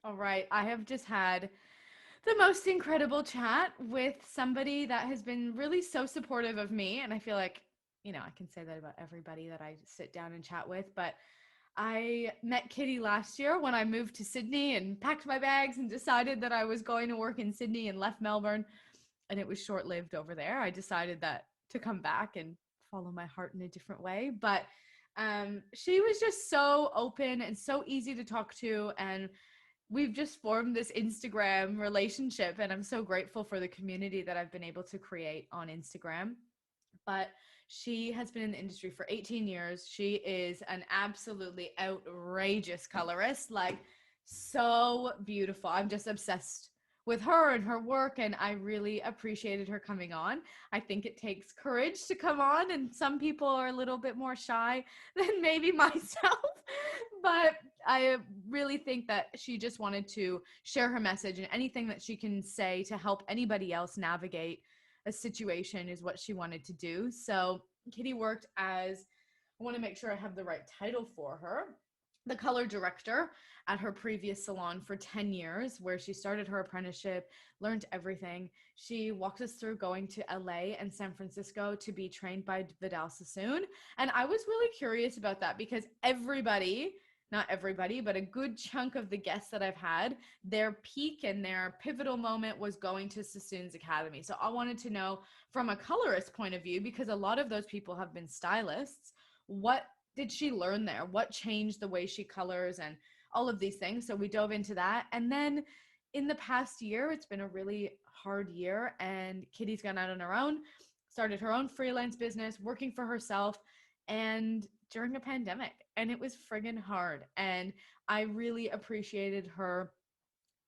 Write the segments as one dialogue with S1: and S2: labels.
S1: All right. I have just had the most incredible chat with somebody that has been really so supportive of me. And I feel like, I can say that about everybody that I sit down and chat with. But I met Kitty last year when I moved to Sydney and packed my bags and decided that I was going to work in Sydney and left Melbourne. And it was short lived over there. I decided that to come back and follow my heart in a different way. But she was just so open and so easy to talk to. And we've just formed this Instagram relationship, and I'm so grateful for the community that I've been able to create on Instagram. But she has been in the industry for 18 years. She is an absolutely outrageous colorist, like so beautiful. I'm just obsessed with her and her work, and I really appreciated her coming on. I think it takes courage to come on, and some people are a little bit more shy than maybe myself. But I really think that she just wanted to share her message, and anything that she can say to help anybody else navigate a situation is what she wanted to do. So Kitty worked as, I want to make sure I have the right title for her, the color director at her previous salon for 10 years, where she started her apprenticeship, learned everything. She walked us through going to LA and San Francisco to be trained by Vidal Sassoon. And I was really curious about that because not everybody, but a good chunk of the guests that I've had, their peak and their pivotal moment was going to Sassoon's Academy. So I wanted to know from a colorist point of view, because a lot of those people have been stylists, what did she learn there? What changed the way she colors and all of these things? So we dove into that. And then in the past year, it's been a really hard year, and Kitty's gone out on her own, started her own freelance business, working for herself, and during a pandemic, and it was friggin' hard. And I really appreciated her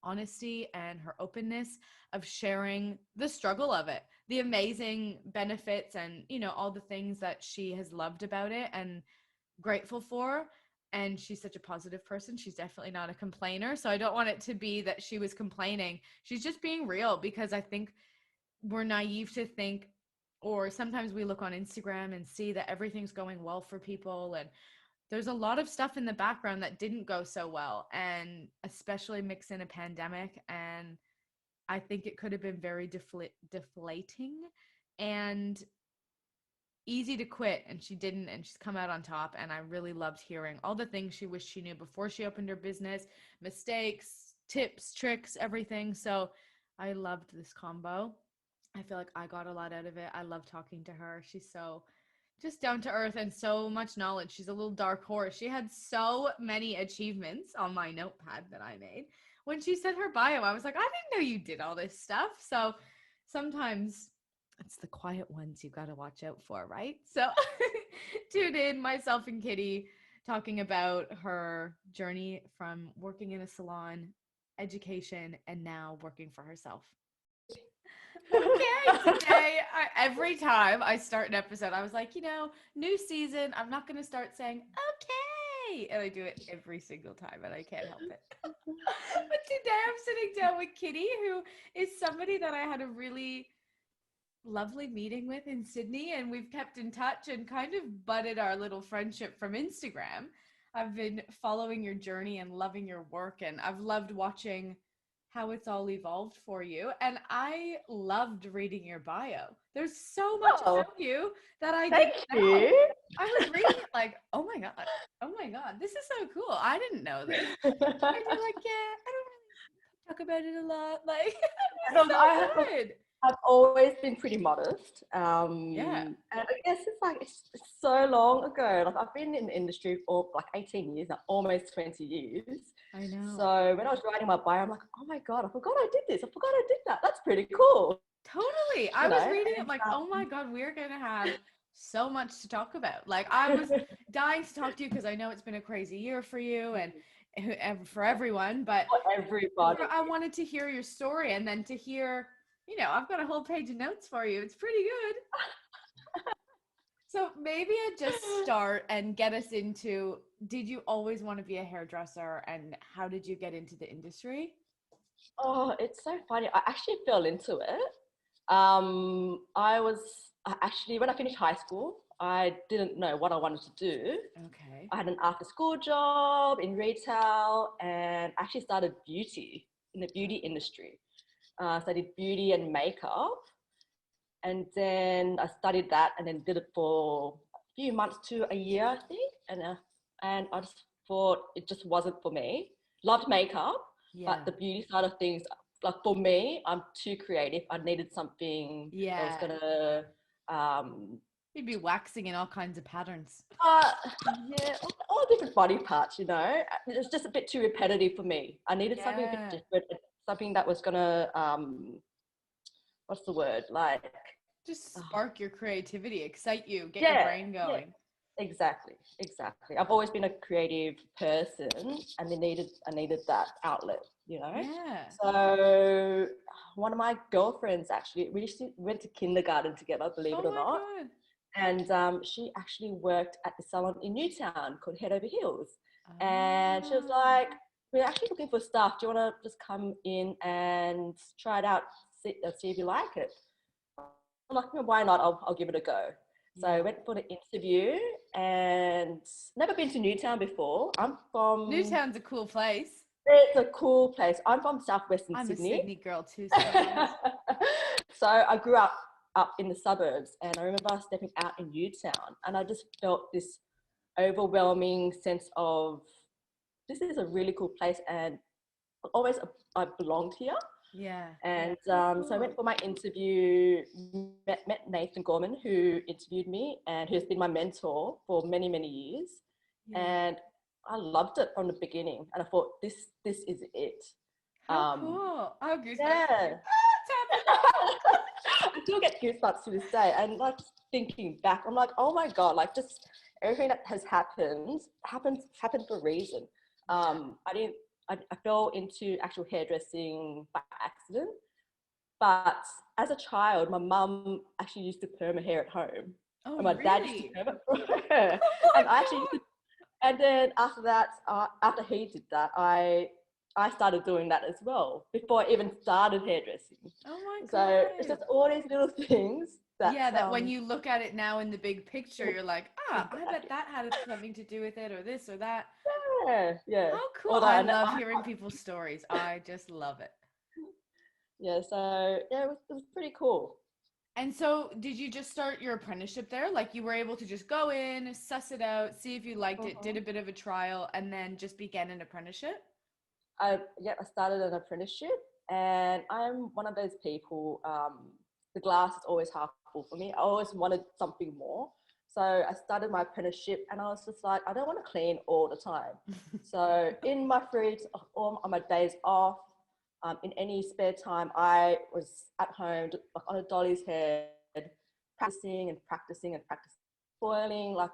S1: honesty and her openness of sharing the struggle of it, the amazing benefits, and all the things that she has loved about it and grateful for. And she's such a positive person. She's definitely not a complainer. So I don't want it to be that she was complaining. She's just being real, because I think we're naive to think, or sometimes we look on Instagram and see that everything's going well for people, and there's a lot of stuff in the background that didn't go so well, and especially mix in a pandemic. And I think it could have been very deflating and easy to quit, and she didn't, and she's come out on top. And I really loved hearing all the things she wished she knew before she opened her business, mistakes, tips, tricks, everything. So I loved this combo. I feel like I got a lot out of it. I love talking to her. She's so just down to earth and so much knowledge. She's a little dark horse. She had so many achievements on my notepad that I made. When she said her bio, I was like, I didn't know you did all this stuff. So sometimes it's the quiet ones you got to watch out for, right? So tune in, myself and Kitty, talking about her journey from working in a salon, education, and now working for herself. Okay, today, every time I start an episode, I was like, new season, I'm not going to start saying, okay. And I do it every single time, and I can't help it. But today I'm sitting down with Kitty, who is somebody that I had a really lovely meeting with in Sydney, and we've kept in touch and kind of budded our little friendship from Instagram. I've been following your journey and loving your work, and I've loved watching how it's all evolved for you. And I loved reading your bio. There's so much about you that I didn't know. I was reading it like, oh my God, this is so cool. I didn't know this. And you're like, yeah, I don't really talk about it a lot. Like, it was so good.
S2: I've always been pretty modest.
S1: Yeah.
S2: And I guess it's so long ago. Like, I've been in the industry for like 18 years, now, almost 20 years.
S1: I know.
S2: So when I was writing my bio, I'm like, oh my God, I forgot I did this. I forgot I did that. That's pretty cool.
S1: Totally. I was reading it like, oh my God, we're going to have so much to talk about. Like, I was dying to talk to you because I know it's been a crazy year for you and for everyone. But
S2: for everybody,
S1: I wanted to hear your story, and then to hear, I've got a whole page of notes for you. It's pretty good. So maybe I just start and get us into, did you always want to be a hairdresser, and how did you get into the industry?
S2: Oh, it's so funny. I actually fell into it. I actually, when I finished high school, I didn't know what I wanted to do.
S1: Okay.
S2: I had an after school job in retail and actually started beauty in the beauty industry. So I did beauty and makeup. And then I studied that and then did it for a few months to a year, I think. And I just thought it just wasn't for me. Loved makeup,
S1: Yeah.
S2: but the beauty side of things, like for me, I'm too creative. I needed something that was
S1: Yeah.
S2: gonna
S1: You'd be waxing in all kinds of patterns.
S2: Uh, yeah, all different body parts, you know. It's just a bit too repetitive for me. I needed something a bit
S1: Yeah.
S2: different, something that was gonna, what's the word? Like,
S1: Just
S2: oh,
S1: spark your creativity, excite you, get your
S2: yeah,
S1: brain
S2: yeah,
S1: going.
S2: exactly, exactly. I've always been a creative person, and I needed that outlet, you know.
S1: Yeah.
S2: So one of my girlfriends actually, we went to kindergarten together, believe
S1: Oh
S2: it or
S1: my
S2: not.
S1: God.
S2: And she actually worked at the salon in Newtown called Head Over Heels. And she was
S1: Ah.
S2: like, we're actually looking for staff. Do you want to just come in and try it out, see if you like it? I'm like, why not? I'll give it a go. So I
S1: Yeah.
S2: went for the interview and never been to Newtown before.
S1: Newtown's a cool place.
S2: It's a cool place. I'm from southwestern
S1: I'm a
S2: Sydney.
S1: Sydney girl too sometimes.
S2: So I grew up in the suburbs, and I remember stepping out in Newtown, and I just felt this overwhelming sense of this is a really cool place, and always I belonged here.
S1: Yeah.
S2: And
S1: Oh,
S2: so I went
S1: cool.
S2: for my interview, met Nathan Gorman, who interviewed me and who's been my mentor for many, many years.
S1: Yeah.
S2: And I loved it from the beginning, and I thought this is it.
S1: How cool. Oh, goosebumps.
S2: Yeah.
S1: It's happening.
S2: I still get goosebumps to this day. And like thinking back, I'm like, oh my God, like just everything that has happened for a reason.
S1: Yeah.
S2: I fell into actual hairdressing by accident. But as a child, my mum actually used to perm her hair at home.
S1: Oh,
S2: And my dad used to
S1: really?
S2: perm it for her.
S1: Oh
S2: And
S1: my
S2: I actually used
S1: God.
S2: to, and then after that, after he did that, I started doing that as well before I even started hairdressing.
S1: Oh my
S2: So it's
S1: God.
S2: just all these little things that
S1: Yeah, that when you look at it now in the big picture, you're like, ah, I bet
S2: exactly.
S1: that had something to do with it or this or that.
S2: Yeah, yeah.
S1: How cool.
S2: Although
S1: I love hearing people's stories. I just love it.
S2: yeah, so yeah, it was pretty cool.
S1: And so, did you just start your apprenticeship there? Like, you were able to just go in, suss it out, see if you liked it, did
S2: Mhm.
S1: a bit of a trial, and then just began an apprenticeship?
S2: I started an apprenticeship, and I'm one of those people. The glass is always half full for me. I always wanted something more, so I started my apprenticeship, and I was just like, I don't want to clean all the time. So in my on my days off, in any spare time, I was at home like on a dolly's head, practicing and practicing and practicing, spoiling like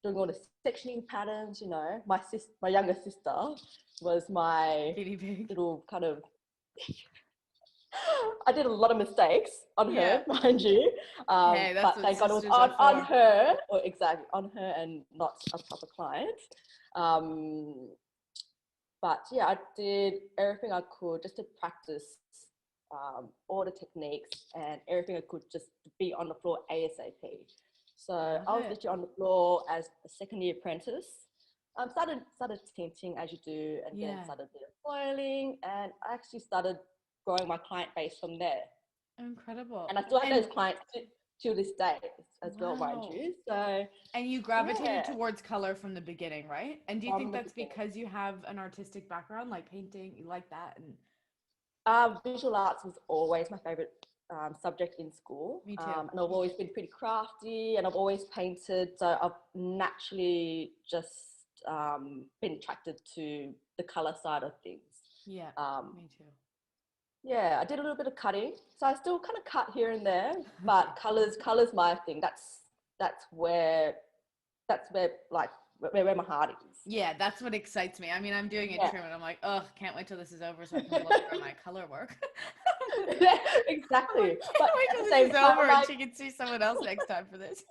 S2: doing all the sectioning patterns, you know. My younger sister was my
S1: Guinea pig.
S2: little kind of I did a lot of mistakes on
S1: Yeah.
S2: her, mind you.
S1: Hey, that's
S2: But
S1: what
S2: thank God it was
S1: sisters are
S2: on
S1: for.
S2: her, or exactly on her and not a proper client. Um, but yeah, I did everything I could just to practice all the techniques and everything I could just to be on the floor ASAP. So
S1: Love
S2: I was
S1: it.
S2: literally on the floor as a second year apprentice. Started tinting as you do, and then
S1: Yeah.
S2: started a bit of foiling, and I actually started growing my client base from there.
S1: Incredible.
S2: And I still have those
S1: And
S2: clients to this day as well, mind
S1: wow.
S2: you. So
S1: And you gravitated
S2: yeah,
S1: towards color from the beginning, right? And do you think
S2: from the
S1: that's
S2: beginning.
S1: because you have an artistic background, like painting, you like that? And
S2: Visual arts was always my favorite subject in school,
S1: me too.
S2: and I've always been pretty crafty, and I've always painted. So I've naturally just been attracted to the color side of things.
S1: Yeah,
S2: Um,
S1: me too.
S2: yeah, I did a little bit of cutting, so I still kind of cut here and there,
S1: Okay.
S2: but colors my thing. That's where like where my heart is.
S1: Yeah, that's what excites me. I mean, I'm doing
S2: Yeah.
S1: interim and I'm like, oh, can't wait till this is over so I can look through my color work.
S2: Yeah,
S1: I'm like,
S2: exactly.
S1: can't
S2: But
S1: wait
S2: at
S1: till
S2: the
S1: this
S2: same
S1: is
S2: time, I'm
S1: over and
S2: like,
S1: she can see someone else next time for this.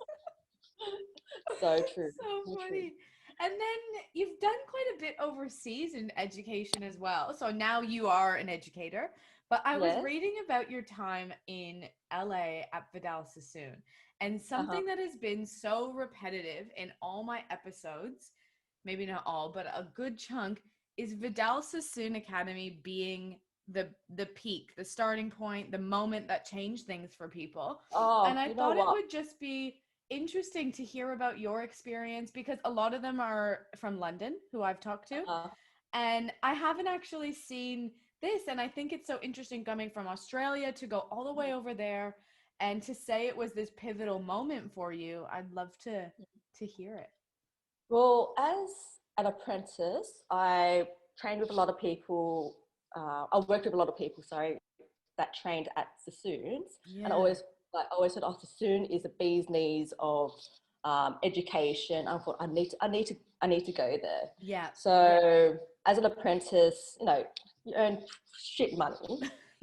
S2: so true,
S1: So
S2: so true.
S1: funny. And then you've done quite a bit overseas in education as well. So now you are an educator, But I was
S2: Yes.
S1: reading about your time in LA at Vidal Sassoon, and
S2: Uh-huh.
S1: something that has been so repetitive in all my episodes, maybe not all, but a good chunk, is Vidal Sassoon Academy being the peak, the starting point, the moment that changed things for people. And
S2: Oh,
S1: I
S2: you know
S1: thought it
S2: what?
S1: would just be interesting to hear about your experience because a lot of them are from London who I've talked to.
S2: Uh-huh.
S1: And I haven't actually seen this. And I think it's so interesting coming from Australia to go all the way over there and to say it was this pivotal moment for you. I'd love to hear it.
S2: Well, as an apprentice, I trained with a lot of people. I worked with a lot of people, sorry, that trained at Sassoons, and
S1: Yeah.
S2: I always said, "Oh, Sassoon is the bee's knees of education." I thought, I need to go there.
S1: Yeah.
S2: So, as an apprentice, you earn shit money.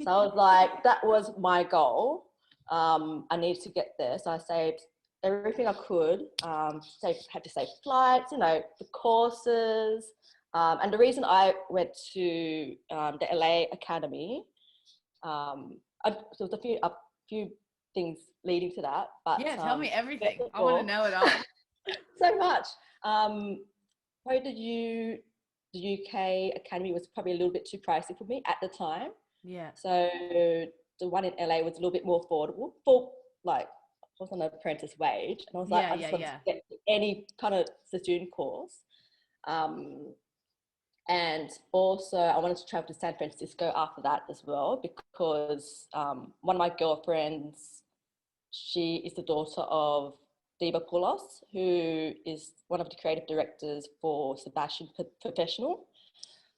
S2: So I was like, that was my goal. I need to get there. So I saved everything I could. Had to save flights, the courses. And the reason I went to the LA Academy, there was a few things leading to that, but
S1: Yeah, tell me
S2: first
S1: everything.
S2: of
S1: I want to
S2: all,
S1: know it all.
S2: so much. Probably the UK Academy was probably a little bit too pricey for me at the time.
S1: Yeah.
S2: So the one in LA was a little bit more affordable for like I was on an apprentice wage, and I was like,
S1: Yeah,
S2: I
S1: yeah,
S2: just wanted to
S1: yeah.
S2: get any kind of Sassoon course. Um, and also, I wanted to travel to San Francisco after that as well because one of my girlfriends, she is the daughter of Diva Poulos, who is one of the creative directors for Sebastian Professional.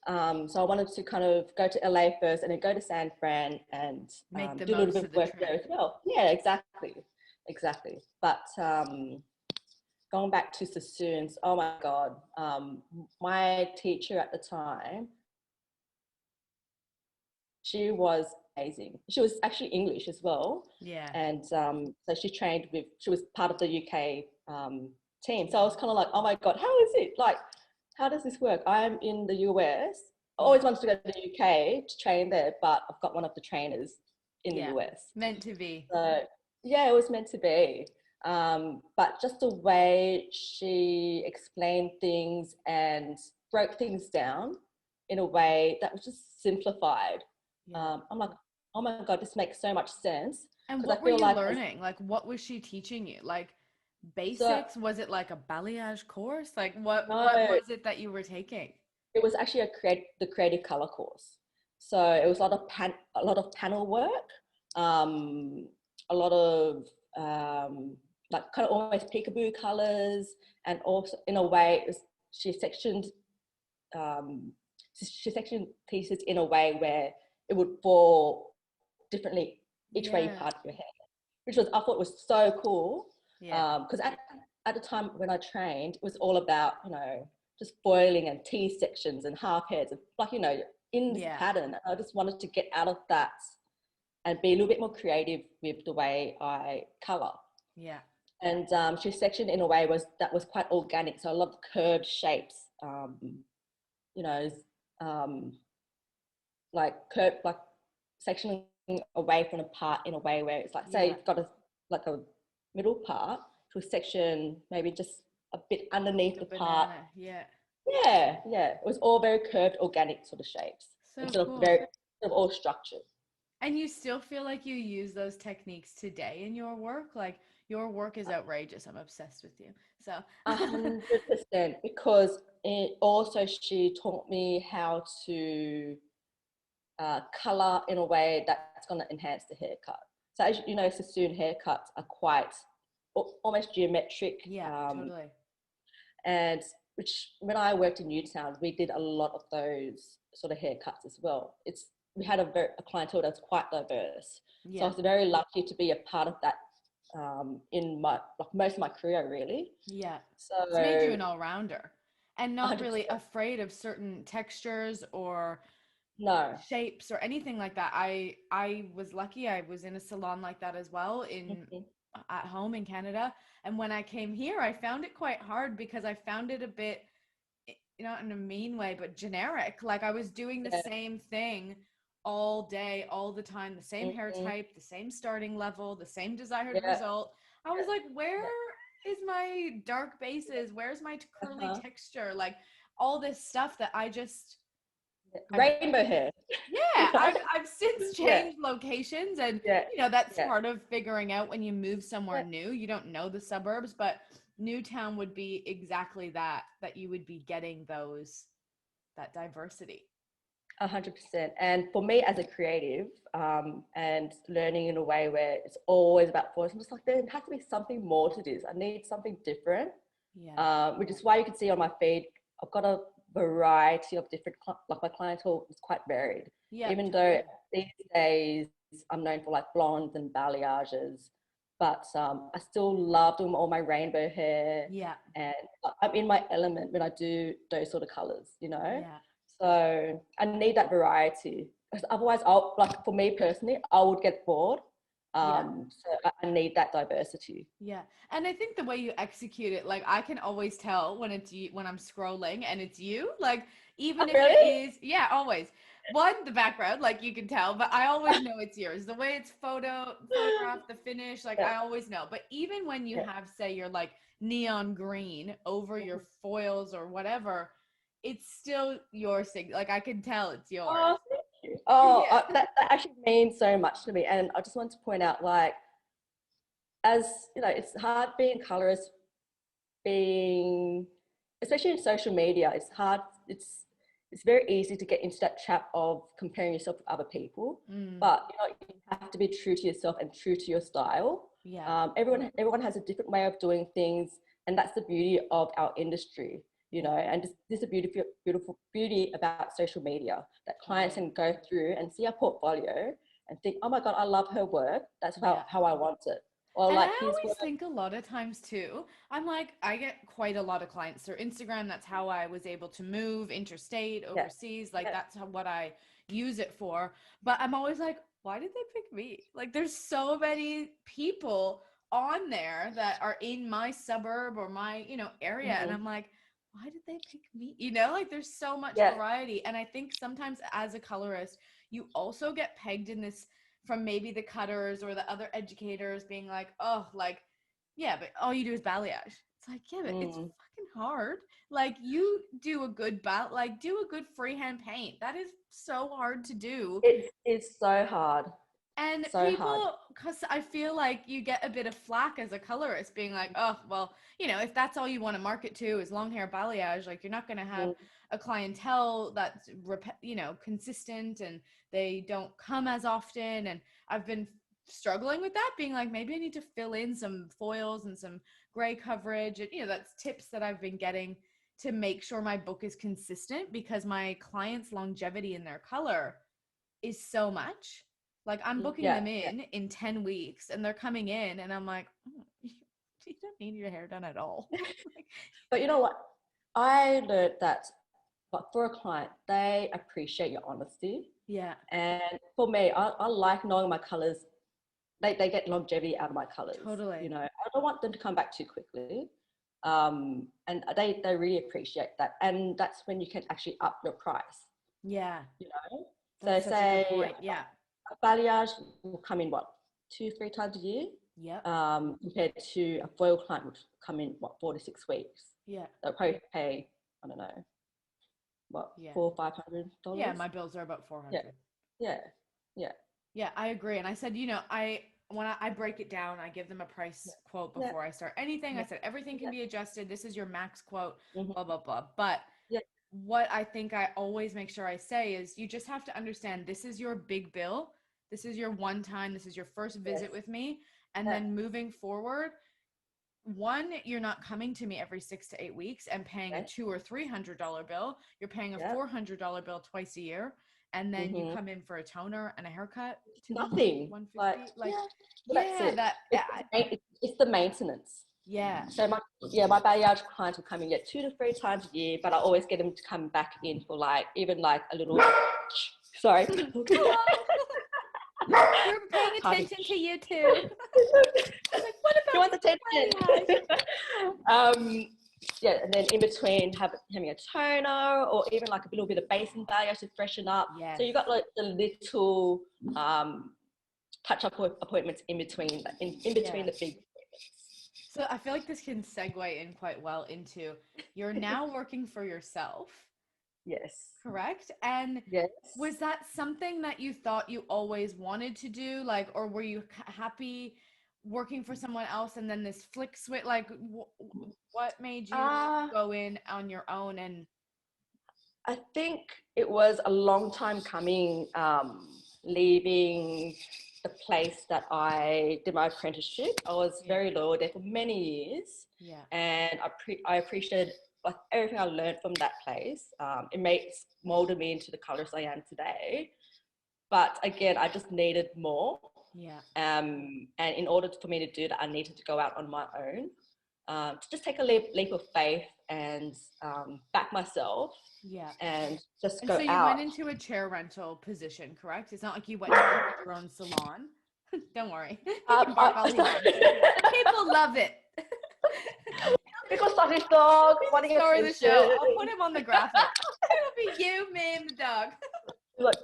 S2: So I wanted to kind of go to LA first and then go to San Fran and
S1: Make the
S2: do a little
S1: most
S2: bit
S1: of
S2: of
S1: the
S2: work
S1: trip.
S2: there as well. Yeah, exactly. Exactly. But going back to Sassoons, oh my God. My teacher at the time, she was amazing. She was actually English as well.
S1: Yeah.
S2: And so she was part of the UK team. So I
S1: Team.
S2: was kind of like, oh my God, how is it? Like, how does this work? I'm in the US. I
S1: Yeah.
S2: always wanted to go to the UK to train there, but I've got one of the trainers in the
S1: Yeah.
S2: US.
S1: Meant to be.
S2: So yeah, it was meant to be. But just the way she explained things and broke things down in a way that was just simplified.
S1: Yeah.
S2: I'm like, oh my God, this makes so much sense.
S1: And
S2: Because
S1: what
S2: I
S1: were
S2: feel
S1: you
S2: like,
S1: learning? Like, what was she teaching you? Like,
S2: so
S1: basics? Was it like a balayage course? Like, what
S2: no,
S1: was it that you were taking?
S2: it was actually the creative color course. So it was a lot of panel work, um, a lot of like kind of almost peekaboo colors, and also in a way she sectioned um, she sectioned pieces in a way where it would fall differently each way you
S1: Yeah.
S2: part your hair, which was I thought was so cool.
S1: Yeah.
S2: Because at the time when I trained, it was all about just foiling and T sections and half heads, and like in this
S1: Yeah.
S2: pattern. I just wanted to get out of that and be a little bit more creative with the way I color.
S1: Yeah.
S2: And she sectioned in a way that was quite organic. So I love curved shapes. You know, um, like curved, like sectioning away from a part in a way where it's like, say
S1: Yeah.
S2: you've got a middle part to a section, maybe just a bit underneath
S1: Like a
S2: the part.
S1: banana. Yeah.
S2: Yeah, yeah. It was all very curved, organic sort of shapes
S1: So
S2: instead of
S1: cool.
S2: all structured.
S1: And you still feel like you use those techniques today in your work? Like, your work is outrageous. I'm obsessed with you. So,
S2: 100%, because it also she taught me how to color in a way that's going to enhance the haircut. So as you know, Sassoon haircuts are quite almost geometric,
S1: yeah, totally.
S2: and which when I worked in Newtown, we did a lot of those sort of haircuts as well. We had a clientele that's quite diverse, so I
S1: Yeah.
S2: was very lucky to be a part of that in my most of my career, really.
S1: Yeah.
S2: So
S1: It's made you an all-rounder and not really
S2: 100%,
S1: afraid of certain textures or
S2: no.
S1: shapes or anything like that. I was lucky. I was in a salon like that as well in
S2: Mhm.
S1: at home in Canada. And when I came here, I found it quite hard because I found it a bit not in a mean way, but generic. Like I was doing the
S2: Yeah,
S1: same thing all day, all the time, the same hair
S2: Mm-hmm.
S1: type, the same starting level, the same desired
S2: Yeah.
S1: result. I was like, where
S2: Yeah.
S1: is my dark bases? Where's my curly
S2: Uh-huh.
S1: texture? Like all this stuff that I've
S2: Rainbow hair.
S1: yeah,
S2: Right?
S1: I've since
S2: Yeah.
S1: changed locations, and
S2: Yeah.
S1: that's
S2: Yeah.
S1: part of figuring out when you move somewhere
S2: Yeah.
S1: new. You don't know the suburbs, but Newtown would be exactly that you would be getting that diversity.
S2: 100%. And for me as a creative, and learning in a way where it's always about voice, I'm just like, there has to be something more to this. I need something different.
S1: Yeah.
S2: Which is why you can see on my feed, I've got a variety of different, like my clientele is quite varied.
S1: Yeah.
S2: Even
S1: Totally.
S2: though these days I'm known for like blondes and balayages, but I still love doing all my rainbow hair,
S1: Yeah.
S2: and I'm in my element when I do those sort of colors,
S1: Yeah.
S2: So I need that variety. Because otherwise, I'll, like, for me personally, I would get bored.
S1: Yeah.
S2: So I need that diversity.
S1: Yeah. And I think the way you execute it, like I can always tell when it's you, when I'm scrolling and it's you, like even
S2: Oh,
S1: if it
S2: really?
S1: is, yeah, always. One, the background, like you can tell, but I always know it's yours. The way it's photographed, the finish, like
S2: Yeah,
S1: I always know. But even when you
S2: yeah.
S1: have, say, your like neon green over your foils or whatever, it's still your signature. Like I can tell it's yours.
S2: Oh, thank you. Oh,
S1: Yeah.
S2: that actually means so much to me. And I just want to point out, like, as you know, it's hard being a colorist, being, especially in social media, it's hard. It's very easy to get into that trap of comparing yourself with other people.
S1: Mm,
S2: But you have to be true to yourself and true to your style.
S1: yeah.
S2: Everyone has a different way of doing things, and that's the beauty of our industry. And this is a beautiful beauty about social media, that clients can go through and see our portfolio and think, oh my God, I love her work. That's
S1: Yeah.
S2: how I want it. Or
S1: And I
S2: like his
S1: always
S2: work.
S1: think a lot of times too, I'm like, I get quite a lot of clients through Instagram. That's how I was able to move interstate,
S2: Yeah,
S1: overseas. Like,
S2: yeah.
S1: that's what I use it for. But I'm always like, why did they pick me? Like, there's so many people on there that are in my suburb or my, area. And
S2: Mm-hmm.
S1: I'm like, why did they pick me? Like, there's so much
S2: Yeah.
S1: variety. And I think sometimes as a colorist, you also get pegged in this from maybe the cutters or the other educators being like, oh, like, yeah, but all you do is balayage. It's like, yeah, but it's
S2: Mm.
S1: fucking hard. Like, you do a good like, do a good freehand paint. That is so hard to do.
S2: It's so hard.
S1: And
S2: So hard.
S1: people, because I feel like you get a bit of flack as a colorist being like, oh, well, if that's all you want to market to is long hair balayage, like you're not going to have
S2: Mm.
S1: a clientele that's, consistent, and they don't come as often. And I've been struggling with that, being like, maybe I need to fill in some foils and some gray coverage. And, that's tips that I've been getting to make sure my book is consistent, because my clients' longevity in their color is so much. Like, I'm booking
S2: Yeah,
S1: them
S2: yeah.
S1: in 10 weeks and they're coming in and I'm like, oh, you don't need your hair done at all. Like,
S2: But you know what? I learned that, but for a client, they appreciate your honesty.
S1: yeah,
S2: And for me, I like knowing my colors. They get longevity out of my colors.
S1: totally.
S2: I don't want them to come back too quickly. And they really appreciate that. And that's when you can actually up your price.
S1: Yeah,
S2: So
S1: that's such a good
S2: say
S1: point. Yeah.
S2: a balayage will come in what, 2-3 times a year,
S1: Yep.
S2: compared to a foil client would come in what, 4 to 6 weeks.
S1: Yeah.
S2: They'll probably pay, I don't know, what,
S1: Yeah.
S2: $400-500.
S1: Yeah. My bills are about 400.
S2: Yeah, yeah,
S1: Yeah, I agree. And I said, when I break it down, I give them a price quote
S2: yeah,
S1: before I start anything.
S2: yeah,
S1: I said, everything can
S2: yeah.
S1: be adjusted. This is your max quote,
S2: Mm-hmm.
S1: blah, blah, blah. But
S2: Yeah,
S1: what I think I always make sure I say is, you just have to understand, this is your big bill. This is your one time. This is your first visit
S2: yes,
S1: with me. And
S2: yeah,
S1: then moving forward, one, you're not coming to me every 6 to 8 weeks and paying a
S2: okay,
S1: $200 or $300 bill. You're paying a
S2: yeah.
S1: $400 bill twice a year. And then you
S2: Mm-hmm.
S1: come in for a toner and a haircut, 200,
S2: Nothing.
S1: 150. Like,
S2: Yeah, well, that's
S1: yeah,
S2: it.
S1: that,
S2: It's the maintenance.
S1: yeah.
S2: So my balayage clients will come in 2 to 3 times a year, but I always get them to come back in for even a little. Sorry.
S1: Hello. We're paying attention to you too. Like, what
S2: You
S1: about
S2: want attention? yeah, and then in between having a toner or even like a little bit of base and balayage to freshen up.
S1: Yes.
S2: So you got like the little touch-up appointments in between, in between the big appointments.
S1: So I feel like this can segue in quite well into you're now working for yourself.
S2: Yes.
S1: Correct. And
S2: Yes.
S1: was that something that you thought you always wanted to do? Like, or were you happy working for someone else and then this flick switch? Like, what made you go in on your own? And
S2: I think it was a long time coming, leaving the place that I did my apprenticeship. I was very loyal there for many years.
S1: Yeah.
S2: And I appreciated like everything I learned from that place. It molded me into the colourist I am today. But again, I just needed more.
S1: Yeah.
S2: And in order for me to do that, I needed to go out on my own, to just take a leap of faith and back myself.
S1: Yeah.
S2: And just
S1: and
S2: go
S1: so you
S2: out.
S1: went into a chair rental position, correct? It's not like you went to your own salon. Don't worry. He can bark all he wants. People love it.
S2: Because Sassy's dog wanting
S1: Story of the
S2: attention.
S1: show. I'll put him on the graphic. It'll be you, me, and the dog.
S2: Look.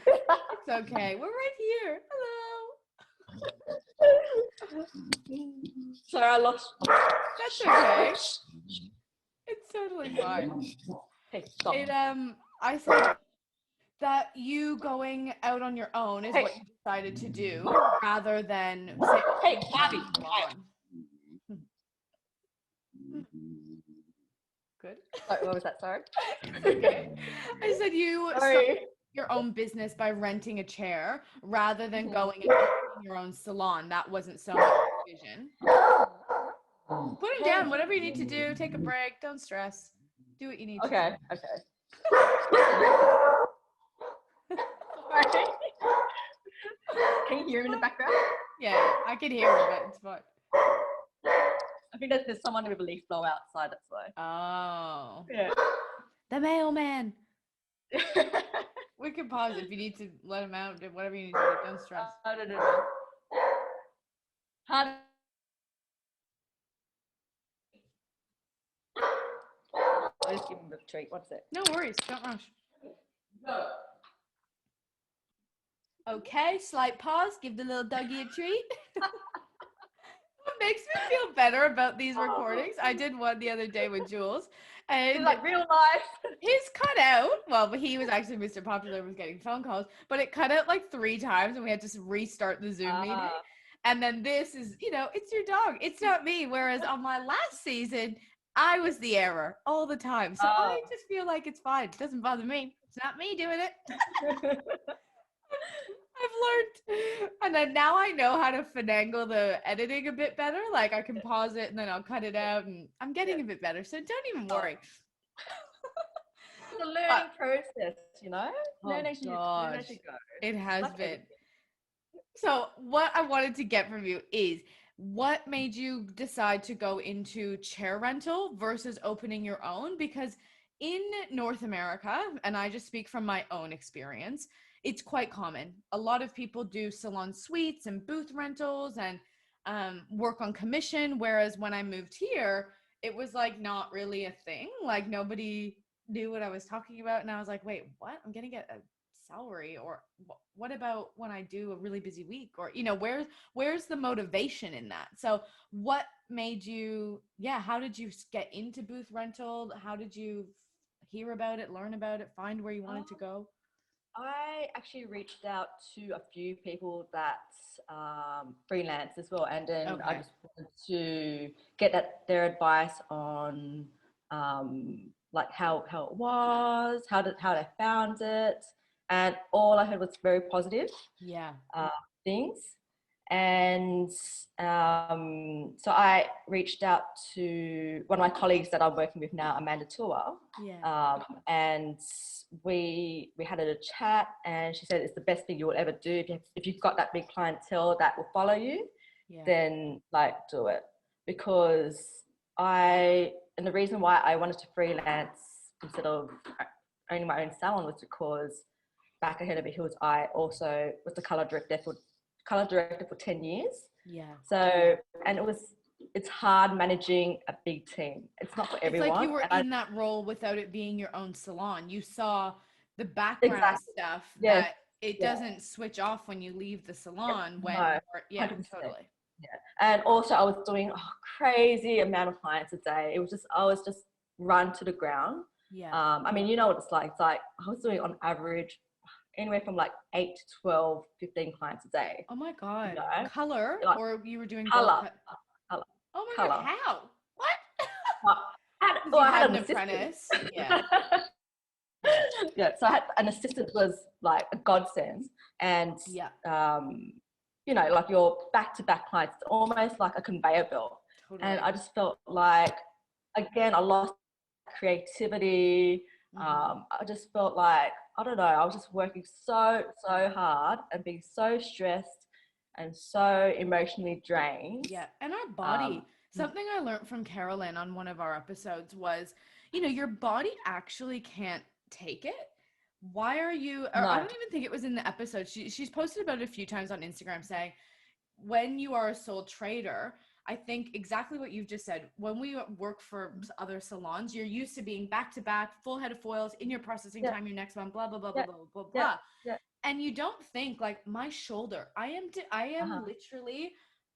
S1: It's okay. We're right here. Hello.
S2: Sorry, I lost.
S1: That's okay. It's totally fine.
S2: Hey, stop.
S1: I said that you going out on your own is what you decided to do, rather than say,
S2: hey, Abby.
S1: Good.
S2: Sorry, what was that? Sorry.
S1: Okay. I said you
S2: Sorry.
S1: started your own business by renting a chair rather than going and opening your own salon. That wasn't so much vision. Put him down. Whatever you need to do. Take a break. Don't stress. Do what you need to do.
S2: Okay. Can you hear him in the background?
S1: Yeah, I can hear him, but it's fine.
S2: I think there's someone with a leaf blower outside, that's why.
S1: Oh.
S2: Yeah.
S1: The mailman. We can pause if you need to let him out. Whatever you need to do. Don't stress.
S2: No. I'll just give him a treat. What's it?
S1: No worries. Don't rush. Okay, slight pause. Give the little doggy a treat. What makes me feel better about these recordings, I did one the other day with Jules, and
S2: it's like real life.
S1: His cut out. Well, but he was actually Mr. Popular, was getting phone calls, but it cut out like 3 times, and we had to restart the Zoom meeting. And then this is, it's your dog. It's not me. Whereas on my last season, I was the error all the time. So I just feel like it's fine. It doesn't bother me. It's not me doing it. I've learned, and then now I know how to finagle the editing a bit better. Like I can pause it and then I'll cut it out, and I'm getting a bit better. So don't even worry.
S2: It's a learning process,
S1: Learning as you go. It has
S2: Like
S1: been. So what I wanted to get from you is, what made you decide to go into chair rental versus opening your own? Because in North America, and I just speak from my own experience, it's quite common. A lot of people do salon suites and booth rentals and work on commission. Whereas when I moved here, it was like not really a thing. Like nobody knew what I was talking about. And I was like, wait, what? I'm going to get a salary? Or what about when I do a really busy week? Or, where's the motivation in that? So what made you, how did you get into booth rental? How did you hear about it, learn about it, find where you wanted to go?
S2: I actually reached out to a few people that freelance as well, and then I just wanted to get their advice on like how it was, how they found it, and all I heard was very positive things. And so I reached out to one of my colleagues that I'm working with now, Amanda Tua, and we had a chat, and she said it's the best thing you will ever do. If you've got that big clientele that will follow you, then do it. Because and the reason why I wanted to freelance instead of owning my own salon was because back ahead of the hills, I also was the colour director for 10 years. So, and it was it's hard managing a big team. It's not for
S1: It's like
S2: everyone.
S1: you were
S2: And
S1: in that role without it being your own salon. You saw the background
S2: exactly.
S1: stuff
S2: Yes.
S1: that it
S2: Yeah.
S1: doesn't switch off when you leave the
S2: Yeah.
S1: salon when
S2: No.
S1: you're, yeah,
S2: 100%.
S1: totally.
S2: Yeah. And also I was doing a crazy amount of clients a day. It was just, I was just run to the ground.
S1: Yeah.
S2: I mean, you know what it's like. It's like I was doing on average anywhere from like 8 to 12, 15 clients a day.
S1: Oh my
S2: You
S1: God.
S2: know,
S1: Color,
S2: like
S1: or you were doing both?
S2: color, color,
S1: Oh my God.
S2: color.
S1: How? What?
S2: Well,
S1: Because
S2: well,
S1: you
S2: I
S1: had
S2: had
S1: an
S2: an assistant.
S1: apprentice. Yeah. Yeah.
S2: Yeah, so I had an assistant was like a godsend, and
S1: Yeah.
S2: you know, like your back-to-back clients, it's almost like a conveyor belt. And
S1: Totally.
S2: I just felt like, again, I lost creativity.
S1: Mm-hmm.
S2: I just felt like, I don't know, I was just working so hard and being so stressed and so emotionally drained.
S1: Yeah. And our
S2: Um,
S1: body, something I learned from Carolyn on one of our episodes was, your body actually can't take it. Why are you, or I
S2: no,
S1: don't even think it was in the episode. She's posted about it a few times on Instagram saying, when you are a sole trader, I think exactly what you've just said. When we work for other salons, you're used to being back to back, full head of foils in your processing
S2: yeah,
S1: time, your next one, blah, blah, blah, blah,
S2: yeah,
S1: blah, blah,
S2: yeah,
S1: blah.
S2: yeah,
S1: And you don't think like my shoulder, I am
S2: uh-huh,
S1: literally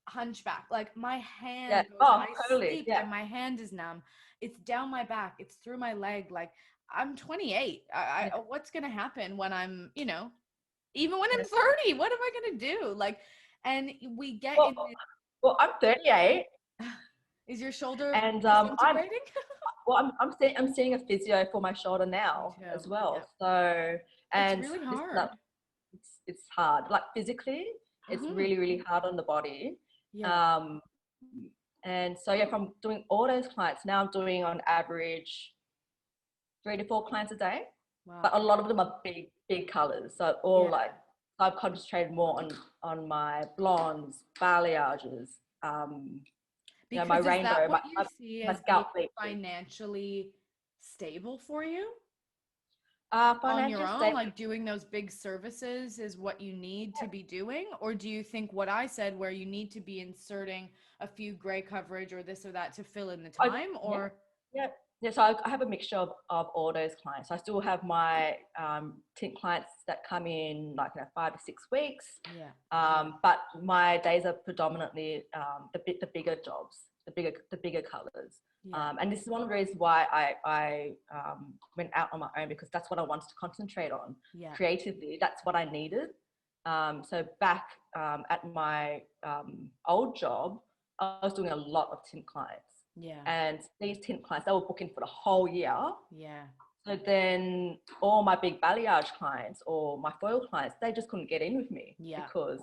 S1: hunchback. Like my
S2: yeah,
S1: hand goes,
S2: oh,
S1: I
S2: totally,
S1: sleep
S2: yeah,
S1: and my hand is numb. It's down my back. It's through my leg. Like I'm 28.
S2: yeah,
S1: What's going to happen when I'm, even when
S2: yeah.
S1: I'm 30, what am I going to do? Like, and we get in
S2: Well, well, I'm 38,
S1: this, is your shoulder
S2: and I'm
S1: disintegrating?
S2: well, I'm seeing a physio for my shoulder
S1: Me
S2: now
S1: too.
S2: as well.
S1: Yep.
S2: So,
S1: It's
S2: and
S1: really
S2: listen up,
S1: hard.
S2: it's hard. Like physically, it's
S1: Hmm.
S2: really hard on the body.
S1: Yeah.
S2: Um, and so yeah, from doing all those clients, now I'm doing on average 3 to 4 clients a day.
S1: Wow.
S2: But a lot of them are big colors. So all
S1: Yeah.
S2: like, I've concentrated more on my blondes, balayages, you know, my
S1: Because is that
S2: rainbow,
S1: what you see
S2: my
S1: as being
S2: scalp bleaching.
S1: financially stable for you on your
S2: Financial
S1: own?
S2: statement.
S1: Like doing those big services is what you need to be doing? Or do you think what I said, where you need to be inserting a few gray coverage or this or that to fill in the
S2: Oh,
S1: time?
S2: yeah,
S1: Or,
S2: yeah, yeah. So I have a mixture of all those clients. I still have my tint clients that come in like 5 to 6 weeks,
S1: yeah,
S2: but my days are predominantly the bigger jobs, the bigger colors.
S1: yeah,
S2: And this is one of the reasons why I went out on my own, because that's what I wanted to concentrate on
S1: yeah,
S2: creatively. That's what I needed. So back at my old job, I was doing a lot of tint clients.
S1: yeah,
S2: And these tint clients, they were booking for the whole year.
S1: yeah,
S2: So then all my big balayage clients or my foil clients, they just couldn't get in with me
S1: yeah.
S2: because,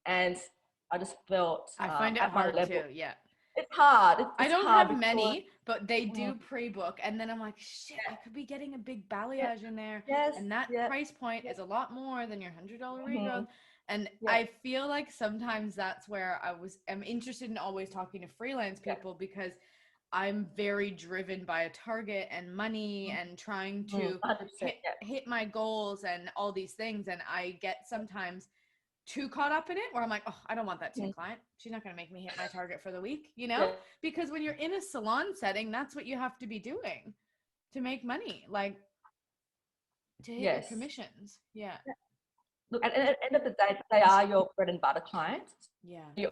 S2: and I just felt
S1: I find it
S2: at my
S1: hard
S2: level,
S1: too. Yeah.
S2: it's hard.
S1: I
S2: It's
S1: don't
S2: hard
S1: have
S2: because,
S1: many, but they
S2: mm,
S1: do pre-book. And then I'm like, shit, I could be getting a big
S2: yeah,
S1: balayage in there.
S2: yes,
S1: And that
S2: yeah,
S1: price point
S2: yeah,
S1: is a lot more than your $100 regrowth.
S2: mm-hmm,
S1: And
S2: yeah,
S1: I feel like sometimes that's where I'm interested in always talking to freelance
S2: yeah,
S1: people, because I'm very driven by a target and money and trying
S2: mm-hmm,
S1: to
S2: 100%,
S1: hit my goals and all these things. And I get sometimes too caught up in it where I'm like, oh, I don't want that
S2: yeah,
S1: tint client. She's not going to make me hit my target for the week,
S2: yeah,
S1: Because when you're in a salon setting, that's what you have to be doing to make money, like to hit your
S2: yes.
S1: commissions. Yeah.
S2: Yeah. Look, at the end of the day, they are your bread and butter clients.
S1: Yeah.
S2: You,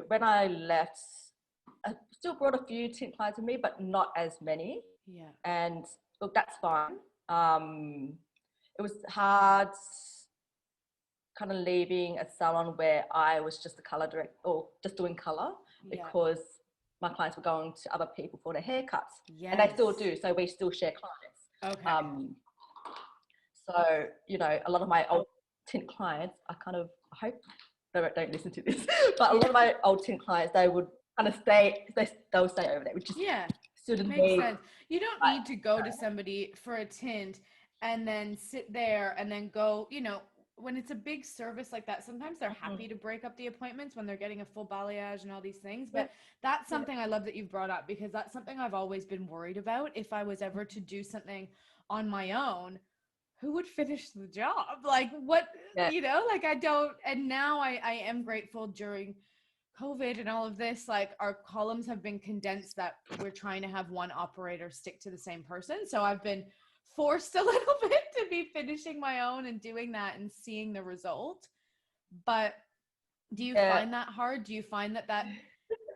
S2: when I left, I still brought a few tint clients with me, but not as many.
S1: Yeah.
S2: And look, that's fine. It was hard kind of leaving a salon where I was just a color director or just doing color,
S1: Yeah.
S2: because my clients were going to other people for their haircuts, and they
S1: Yes.
S2: still do. So we still share clients.
S1: Okay.
S2: So, you know, a lot of my old tint clients, I hope they don't listen to this, but a lot of my old tint clients, they would kind of they'll stay over there, which just
S1: Yeah.
S2: suited
S1: Makes
S2: me.
S1: sense. You don't need to go to somebody for a tint and then sit there and then go, when it's a big service like that, sometimes they're happy to break up the appointments when they're getting a full balayage and all these things.
S2: Yeah,
S1: But that's
S2: yeah,
S1: something I love that you've brought up, because that's something I've always been worried about. If I was ever to do something on my own, who would finish the job? Like what,
S2: Yeah.
S1: like I don't, and now I am grateful during COVID and all of this, like our columns have been condensed that we're trying to have one operator stick to the same person. So I've been forced a little bit to be finishing my own and doing that and seeing the result. But do you
S2: Yeah.
S1: find that hard? Do you find that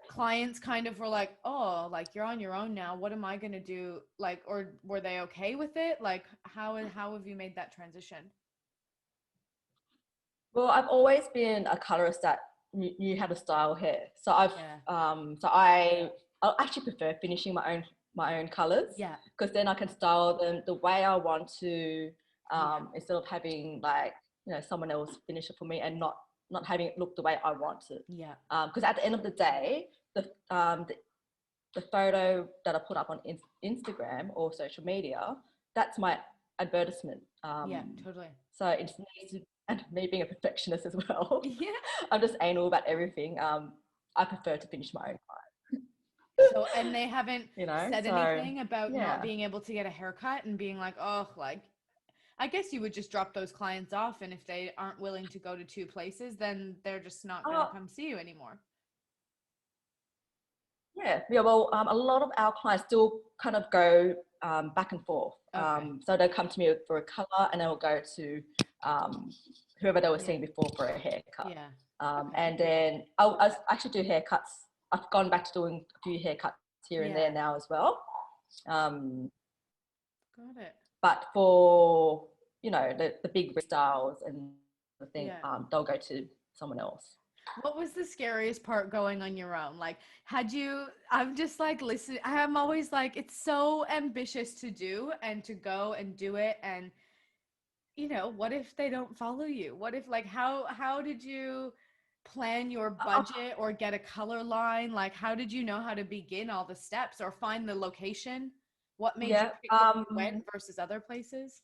S1: clients kind of were like, oh, like you're on your own now, what am I going to do? Like, or were they okay with it? Like how have you made that transition?
S2: Well, I've always been a colorist that knew how to style hair. So
S1: Yeah.
S2: I actually prefer finishing my own colors,
S1: Yeah.
S2: because then I can style them the way I want to,
S1: Yeah.
S2: instead of having like, someone else finish it for me and not having it look the way I want it.
S1: Yeah.
S2: Because at the end of the day, the photo that I put up on Instagram or social media, that's my advertisement.
S1: Yeah, totally.
S2: So it just needs to, and me being a perfectionist as well,
S1: Yeah.
S2: I'm just anal about everything. I prefer to finish my own
S1: So, and they haven't said
S2: so
S1: anything about not
S2: yeah.
S1: being able to get a haircut and being like, oh, like, I guess you would just drop those clients off. And if they aren't willing to go to two places, then they're just not going to
S2: Oh,
S1: come see you anymore.
S2: yeah. Well, a lot of our clients still kind of go back and forth.
S1: Okay.
S2: So they'll come to me for a color, and they'll go to whoever they were
S1: Yeah.
S2: seeing before for a haircut.
S1: Yeah. Okay.
S2: And then I actually do haircuts. I've gone back to doing a few haircuts here and there
S1: Yeah.
S2: now as well. Um,
S1: Got it.
S2: but for the big styles and the thing,
S1: Yeah.
S2: they'll go to someone else.
S1: What was the scariest part going on your own? Like, I'm just like, listen, I'm always like, it's so ambitious to do and to go and do it. And, what if they don't follow you? What if, like, how did you plan your budget or get a color line? Like, how did you know how to begin all the steps or find the location? What made you
S2: Yeah.
S1: pick where you went versus other places?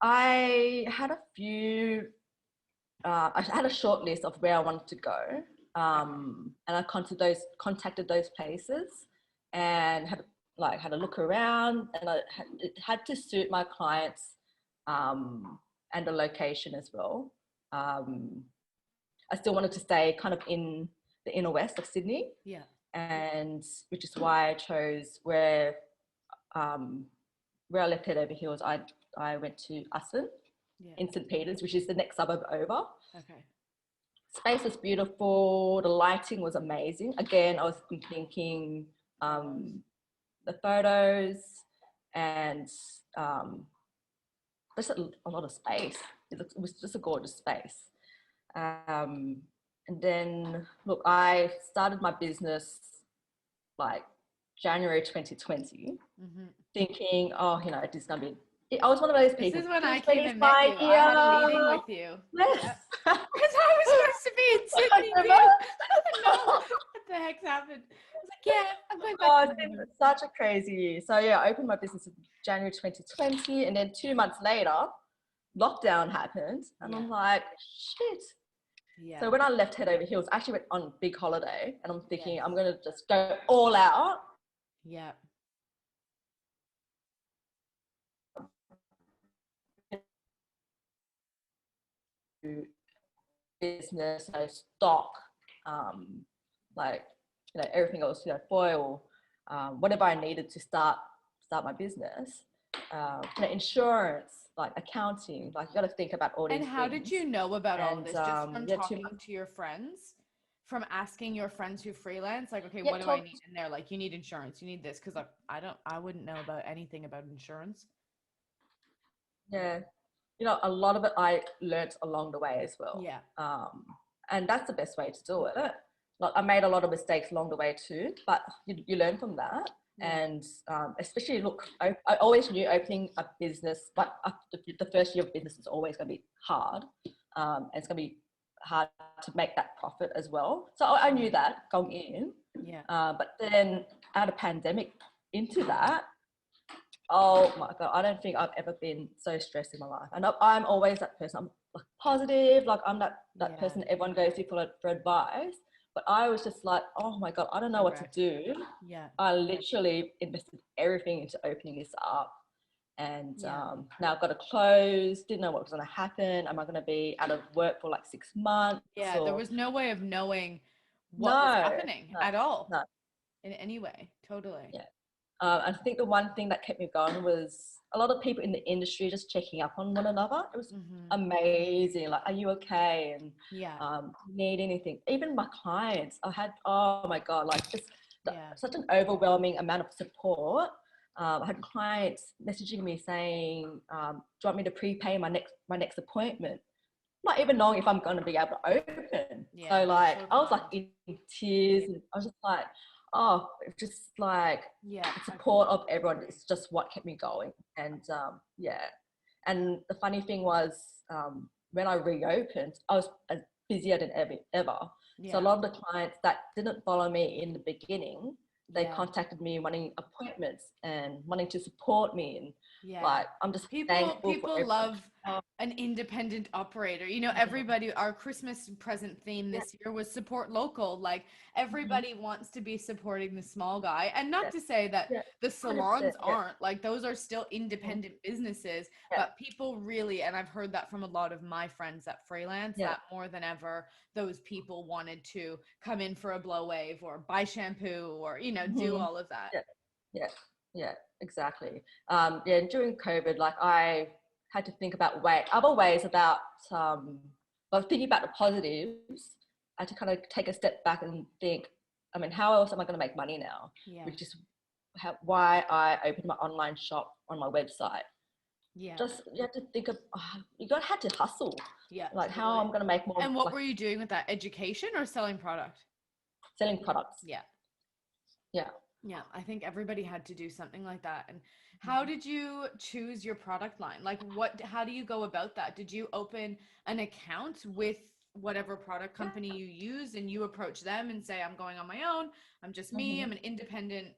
S2: I had a few. I had a short list of where I wanted to go, and I contacted those places, and had a look around, and it had to suit my clients, and the location as well. I still wanted to stay kind of in the inner west of Sydney,
S1: Yeah.
S2: and which is why I chose where I left head over heels. I went to Usson in St. Peter's, which is the next suburb over.
S1: Okay.
S2: Space was beautiful. The lighting was amazing. Again, I was thinking the photos and there's a lot of space. It was just a gorgeous space. And then, look, I started my business like January 2020, thinking, oh, this is going to be, I was one of those people.
S1: This is when I came and met you. I had a meeting with you.
S2: Yes.
S1: Because I was supposed to be in Sydney too. No, what the heck's happened? I was like, yeah, I'm going back.
S2: Oh, it's been such a crazy year. So yeah, I opened my business in January 2020, and then 2 months later, lockdown happened, and I'm like, shit.
S1: Yeah.
S2: So when I left head over heels, I actually went on a big holiday, and I'm thinking I'm gonna just go all out.
S1: Yeah.
S2: Business, stock, like everything else, foil, whatever I needed to start my business, insurance, like accounting, like you got to think about all these
S1: things. And how did you know about all of this? Just from talking to your friends, from asking your friends who freelance, like, okay, what do I need in there? Like, you need insurance, you need this, because like I wouldn't know about anything about insurance.
S2: Yeah. A lot of it I learnt along the way as well.
S1: Yeah.
S2: And that's the best way to do it. Like, I made a lot of mistakes along the way too, but you learn from that. Yeah. And especially, look, I always knew opening a business, but the first year of business is always going to be hard. And it's going to be hard to make that profit as well. So I knew that going in.
S1: Yeah.
S2: But then add a pandemic into that. Oh my God, I don't think I've ever been so stressed in my life. And I'm always that person. I'm like positive, like I'm that person everyone goes to for advice. But I was just like, oh my God, I don't know what to do.
S1: Yeah.
S2: I literally invested everything into opening this up. And
S1: Yeah.
S2: now I've got to close, didn't know what was going to happen. Am I going to be out of work for like 6 months?
S1: Yeah, there
S2: Or
S1: was no way of knowing what was
S2: no,
S1: happening
S2: no,
S1: at all
S2: no.
S1: in any way. Totally.
S2: Yeah. I think the one thing that kept me going was a lot of people in the industry just checking up on one another. It was
S1: Hmm.
S2: amazing. Like, are you okay? And
S1: Yeah.
S2: need anything? Even my clients, I had, oh my God, like just
S1: Yeah.
S2: such an overwhelming amount of support. I had clients messaging me saying, "Do you want me to prepay my next appointment?" Not even knowing if I'm going to be able to open.
S1: Yeah.
S2: So
S1: That's
S2: like,
S1: so
S2: I was like
S1: kind.
S2: in tears, and I was just like, oh, it's just like
S1: Yeah.
S2: the support of everyone is just what kept me going. And yeah. And the funny thing was, when I reopened, I was busier than ever. So a
S1: Yeah.
S2: lot of the clients that didn't follow me in the beginning, they
S1: Yeah.
S2: contacted me wanting appointments and wanting to support me. And
S1: Yeah.
S2: like, I'm just
S1: People
S2: thankful for
S1: people
S2: everyone.
S1: love an independent operator. You know, everybody, our Christmas present theme
S2: Yeah.
S1: this year was support local. Like
S2: Mhm.
S1: everybody wants to be supporting the small guy. And not
S2: Yeah.
S1: to say that
S2: Yeah.
S1: the
S2: 100%.
S1: salons
S2: Yeah.
S1: aren't, like those are still
S2: Mhm.
S1: independent businesses,
S2: Yeah.
S1: but people really, and I've heard that from a lot of my friends that freelance,
S2: Yeah.
S1: that more than ever those people wanted to come in for a blow wave or buy shampoo or, you know, do
S2: Mhm.
S1: all of that.
S2: Yeah. Yeah. Yeah. Exactly. Yeah. During COVID, like I had to think about other ways about, well, thinking about the positives. I had to kind of take a step back and think, I mean, how else am I going to make money now?
S1: Yeah.
S2: Which is why I opened my online shop on my website.
S1: Yeah.
S2: Just you have to think of, you got had to hustle,
S1: Yeah,
S2: like how
S1: totally.
S2: I'm going to make more,
S1: And what
S2: like
S1: were you doing with that? Education or selling product?
S2: selling products.
S1: Yeah.
S2: Yeah.
S1: Yeah, I think everybody had to do something like that. And how did you choose your product line? Like how do you go about that? Did you open an account with whatever product company you use and you approach them and say, I'm going on my own, I'm just me,
S2: Mm-hmm.
S1: I'm an independent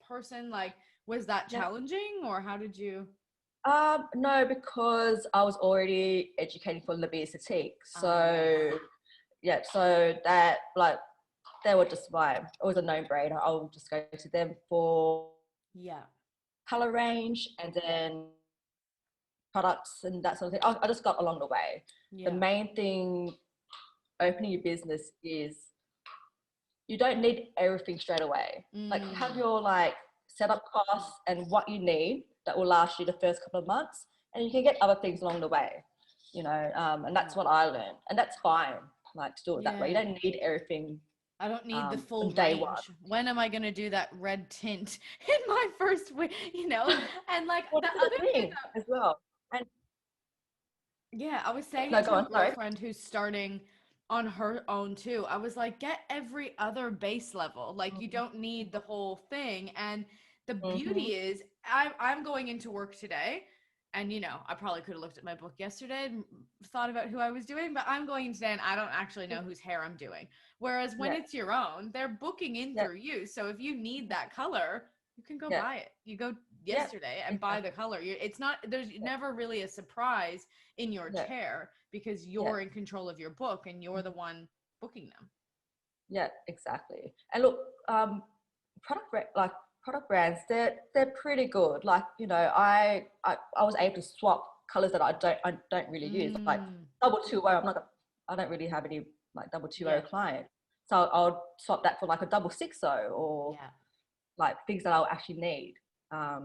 S1: person? Like, was that
S2: Yeah.
S1: challenging or how did you?
S2: No, because I was already educating for Labiosthetique.
S1: Yes.
S2: So yeah, so that like they were just like it was a no-brainer. I'll just go to them for
S1: Yeah.
S2: color range and then products and that sort of thing. I just got along the way. The
S1: Yeah.
S2: main thing opening your business is you don't need everything straight away. Like you have
S1: Mm,
S2: your like setup costs and what you need that will last you the first couple of months, and you can get other things along the way, and that's
S1: yeah.
S2: what I learned, and that's fine. Like to do it that way, you
S1: Yeah.
S2: don't need everything
S1: I don't need the full
S2: on day one.
S1: range. When am I going to do that red tint in my first week, you know? And like
S2: Well,
S1: the
S2: that's
S1: other
S2: the
S1: thing
S2: thing as well. And
S1: yeah, I was saying
S2: no,
S1: it
S2: go
S1: to a
S2: on. Sorry.
S1: girlfriend who's starting on her own too. I was like, get every other base level. Like you don't need the whole thing. And the
S2: Mm-hmm.
S1: beauty is I'm going into work today and you know, I probably could have looked at my book yesterday and thought about who I was doing, but I'm going in today and I don't actually know whose hair I'm doing. Whereas when
S2: Yeah,
S1: it's your own, they're booking in
S2: yeah,
S1: through you. So if you need that color, you can go
S2: yeah,
S1: buy it. You go
S2: yeah,
S1: yesterday and buy the
S2: exactly.
S1: color. It's not there's
S2: Yeah,
S1: never really a surprise in your
S2: yeah,
S1: chair because
S2: yeah.
S1: you're in control of your book and you're the one booking them.
S2: Yeah, exactly. And look, um, like product brands, they're pretty good. Like I was able to swap colors that I don't really use. Like
S1: Mm,
S2: double 2O, I don't really have any like double 2O
S1: yeah,
S2: client. So I'll swap that for like a double 6O or
S1: yeah,
S2: like things that I'll actually need.
S1: yeah,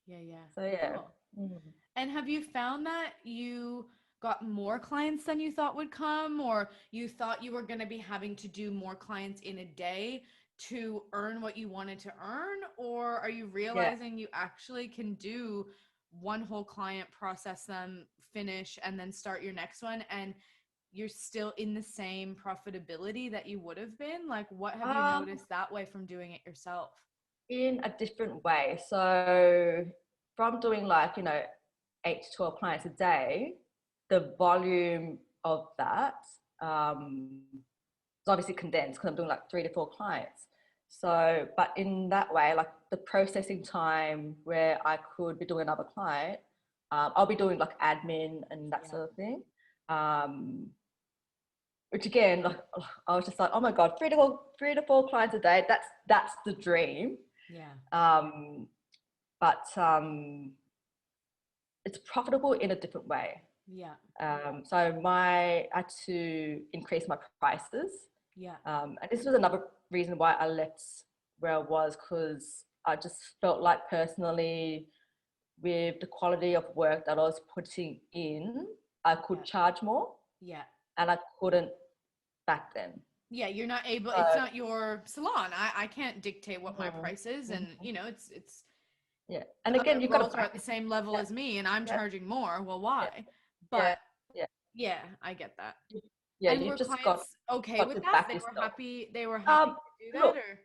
S1: yeah.
S2: So yeah.
S1: Cool.
S2: Mhm.
S1: And have you found that you got more clients than you thought would come, or you thought you were going to be having to do more clients in a day to earn what you wanted to earn? Or are you
S2: Yeah.
S1: realizing you actually can do one whole client, process them, finish, and then start your next one? And you're still in the same profitability that you would have been? Like, what have you
S2: Um,
S1: noticed that way from doing it yourself?
S2: in a different way. So from doing like, 8 to 12 clients a day, the volume of that is obviously condensed because I'm doing like 3 to 4 clients. So, but in that way, like the processing time where I could be doing another client, I'll be doing like admin and that
S1: Yeah.
S2: sort of thing. Which again, like I was just like, oh my god, 3 to 4 clients a day. That's the dream.
S1: Yeah.
S2: Um, but it's profitable in a different way.
S1: Yeah.
S2: So I had to increase my prices.
S1: Yeah.
S2: And this was another reason why I left where I was, because I just felt like personally, with the quality of work that I was putting in, I could charge more.
S1: Yeah.
S2: And I couldn't back then.
S1: Yeah, you're not able,
S2: So,
S1: it's not your salon. I can't dictate what my price is, and you know, it's
S2: yeah. And
S1: other
S2: again, you've got to
S1: girls are at the
S2: practice.
S1: same level
S2: Yeah,
S1: as me and I'm
S2: yeah,
S1: charging more. Well,
S2: yeah,
S1: why?
S2: yeah,
S1: But
S2: yeah.
S1: yeah, I get that.
S2: Yeah,
S1: And
S2: you've
S1: were
S2: just
S1: clients okay
S2: got
S1: with
S2: to
S1: that?
S2: back
S1: They were
S2: yourself.
S1: happy, they were happy to do that,
S2: Look,
S1: or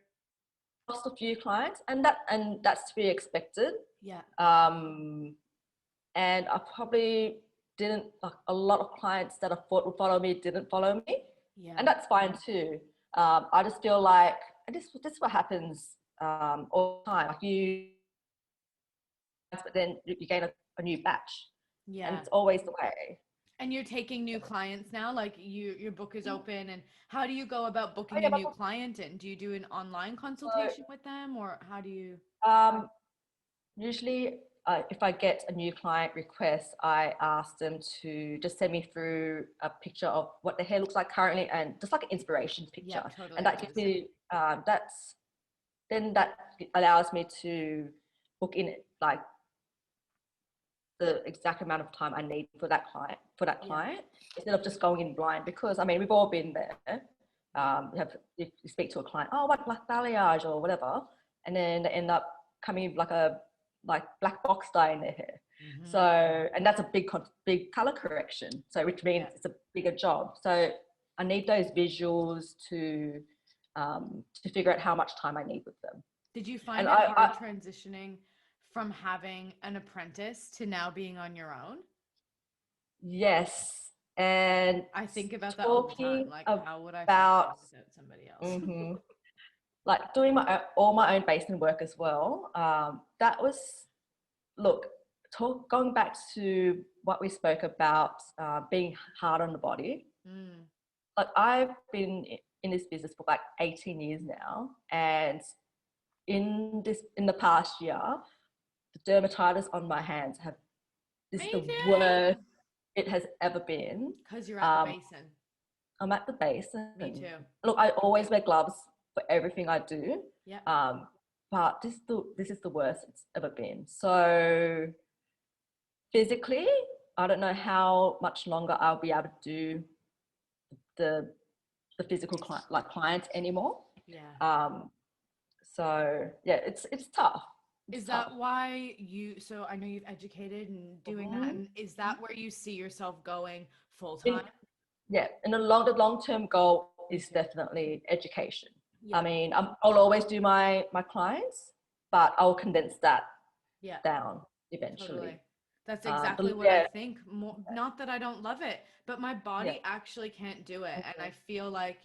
S2: lost a few clients, and that's to be expected.
S1: yeah.
S2: And I probably didn't, like, a lot of clients that I thought would follow me didn't follow me,
S1: Yeah.
S2: and that's fine too. I just feel like, and this is what happens all the time. Like but then you gain a new batch, and
S1: Yeah.
S2: it's always the way.
S1: And you're taking new clients now, like your book is open, and how do you go about
S2: Oh,
S1: booking
S2: yeah,
S1: a new client in? Do you do an online consultation with them, or how do you?
S2: Usually, if I get a new client request, I ask them to just send me through a picture of what their hair looks like currently, and just like an inspiration
S1: Yeah,
S2: picture.
S1: totally.
S2: And that gives me, that allows me to book in like the exact amount of time I need for that client, instead of just going in blind. Because I mean, we've all been there. You speak to a client, oh, what black balayage or whatever, and then they end up coming like black box dye in their hair.
S1: Mm-hmm.
S2: So, and that's a big color correction. So, which means it's a bigger job. So, I need those visuals to figure out how much time I need with them.
S1: Did you find it hard transitioning from having an apprentice to now being on your own?
S2: Yes. And
S1: I think about that all the time. Like, how would I
S2: about
S1: function without somebody else?
S2: like doing all my own basement work as well. That was, look, going back to what we spoke about, being hard on the body. Like, I've been in this business for like 18 years now, and in the past year, the dermatitis on my hands is the worst it has ever been.
S1: Because you're at the basin.
S2: I'm at the basin.
S1: Me too.
S2: Look, I always wear gloves for everything I do.
S1: Yeah.
S2: But this is the worst it's ever been. So physically, I don't know how much longer I'll be able to do the physical clients anymore.
S1: Yeah.
S2: So yeah, it's tough.
S1: Is that why so I know you've educated and doing that, and is that where you see yourself going full time?
S2: Yeah, and the long-term goal is definitely education.
S1: Yeah.
S2: I mean, I'll always do my clients, but I'll condense that down eventually.
S1: Totally. That's exactly what I think. Not that I don't love it, but my body actually can't do it. And I feel like,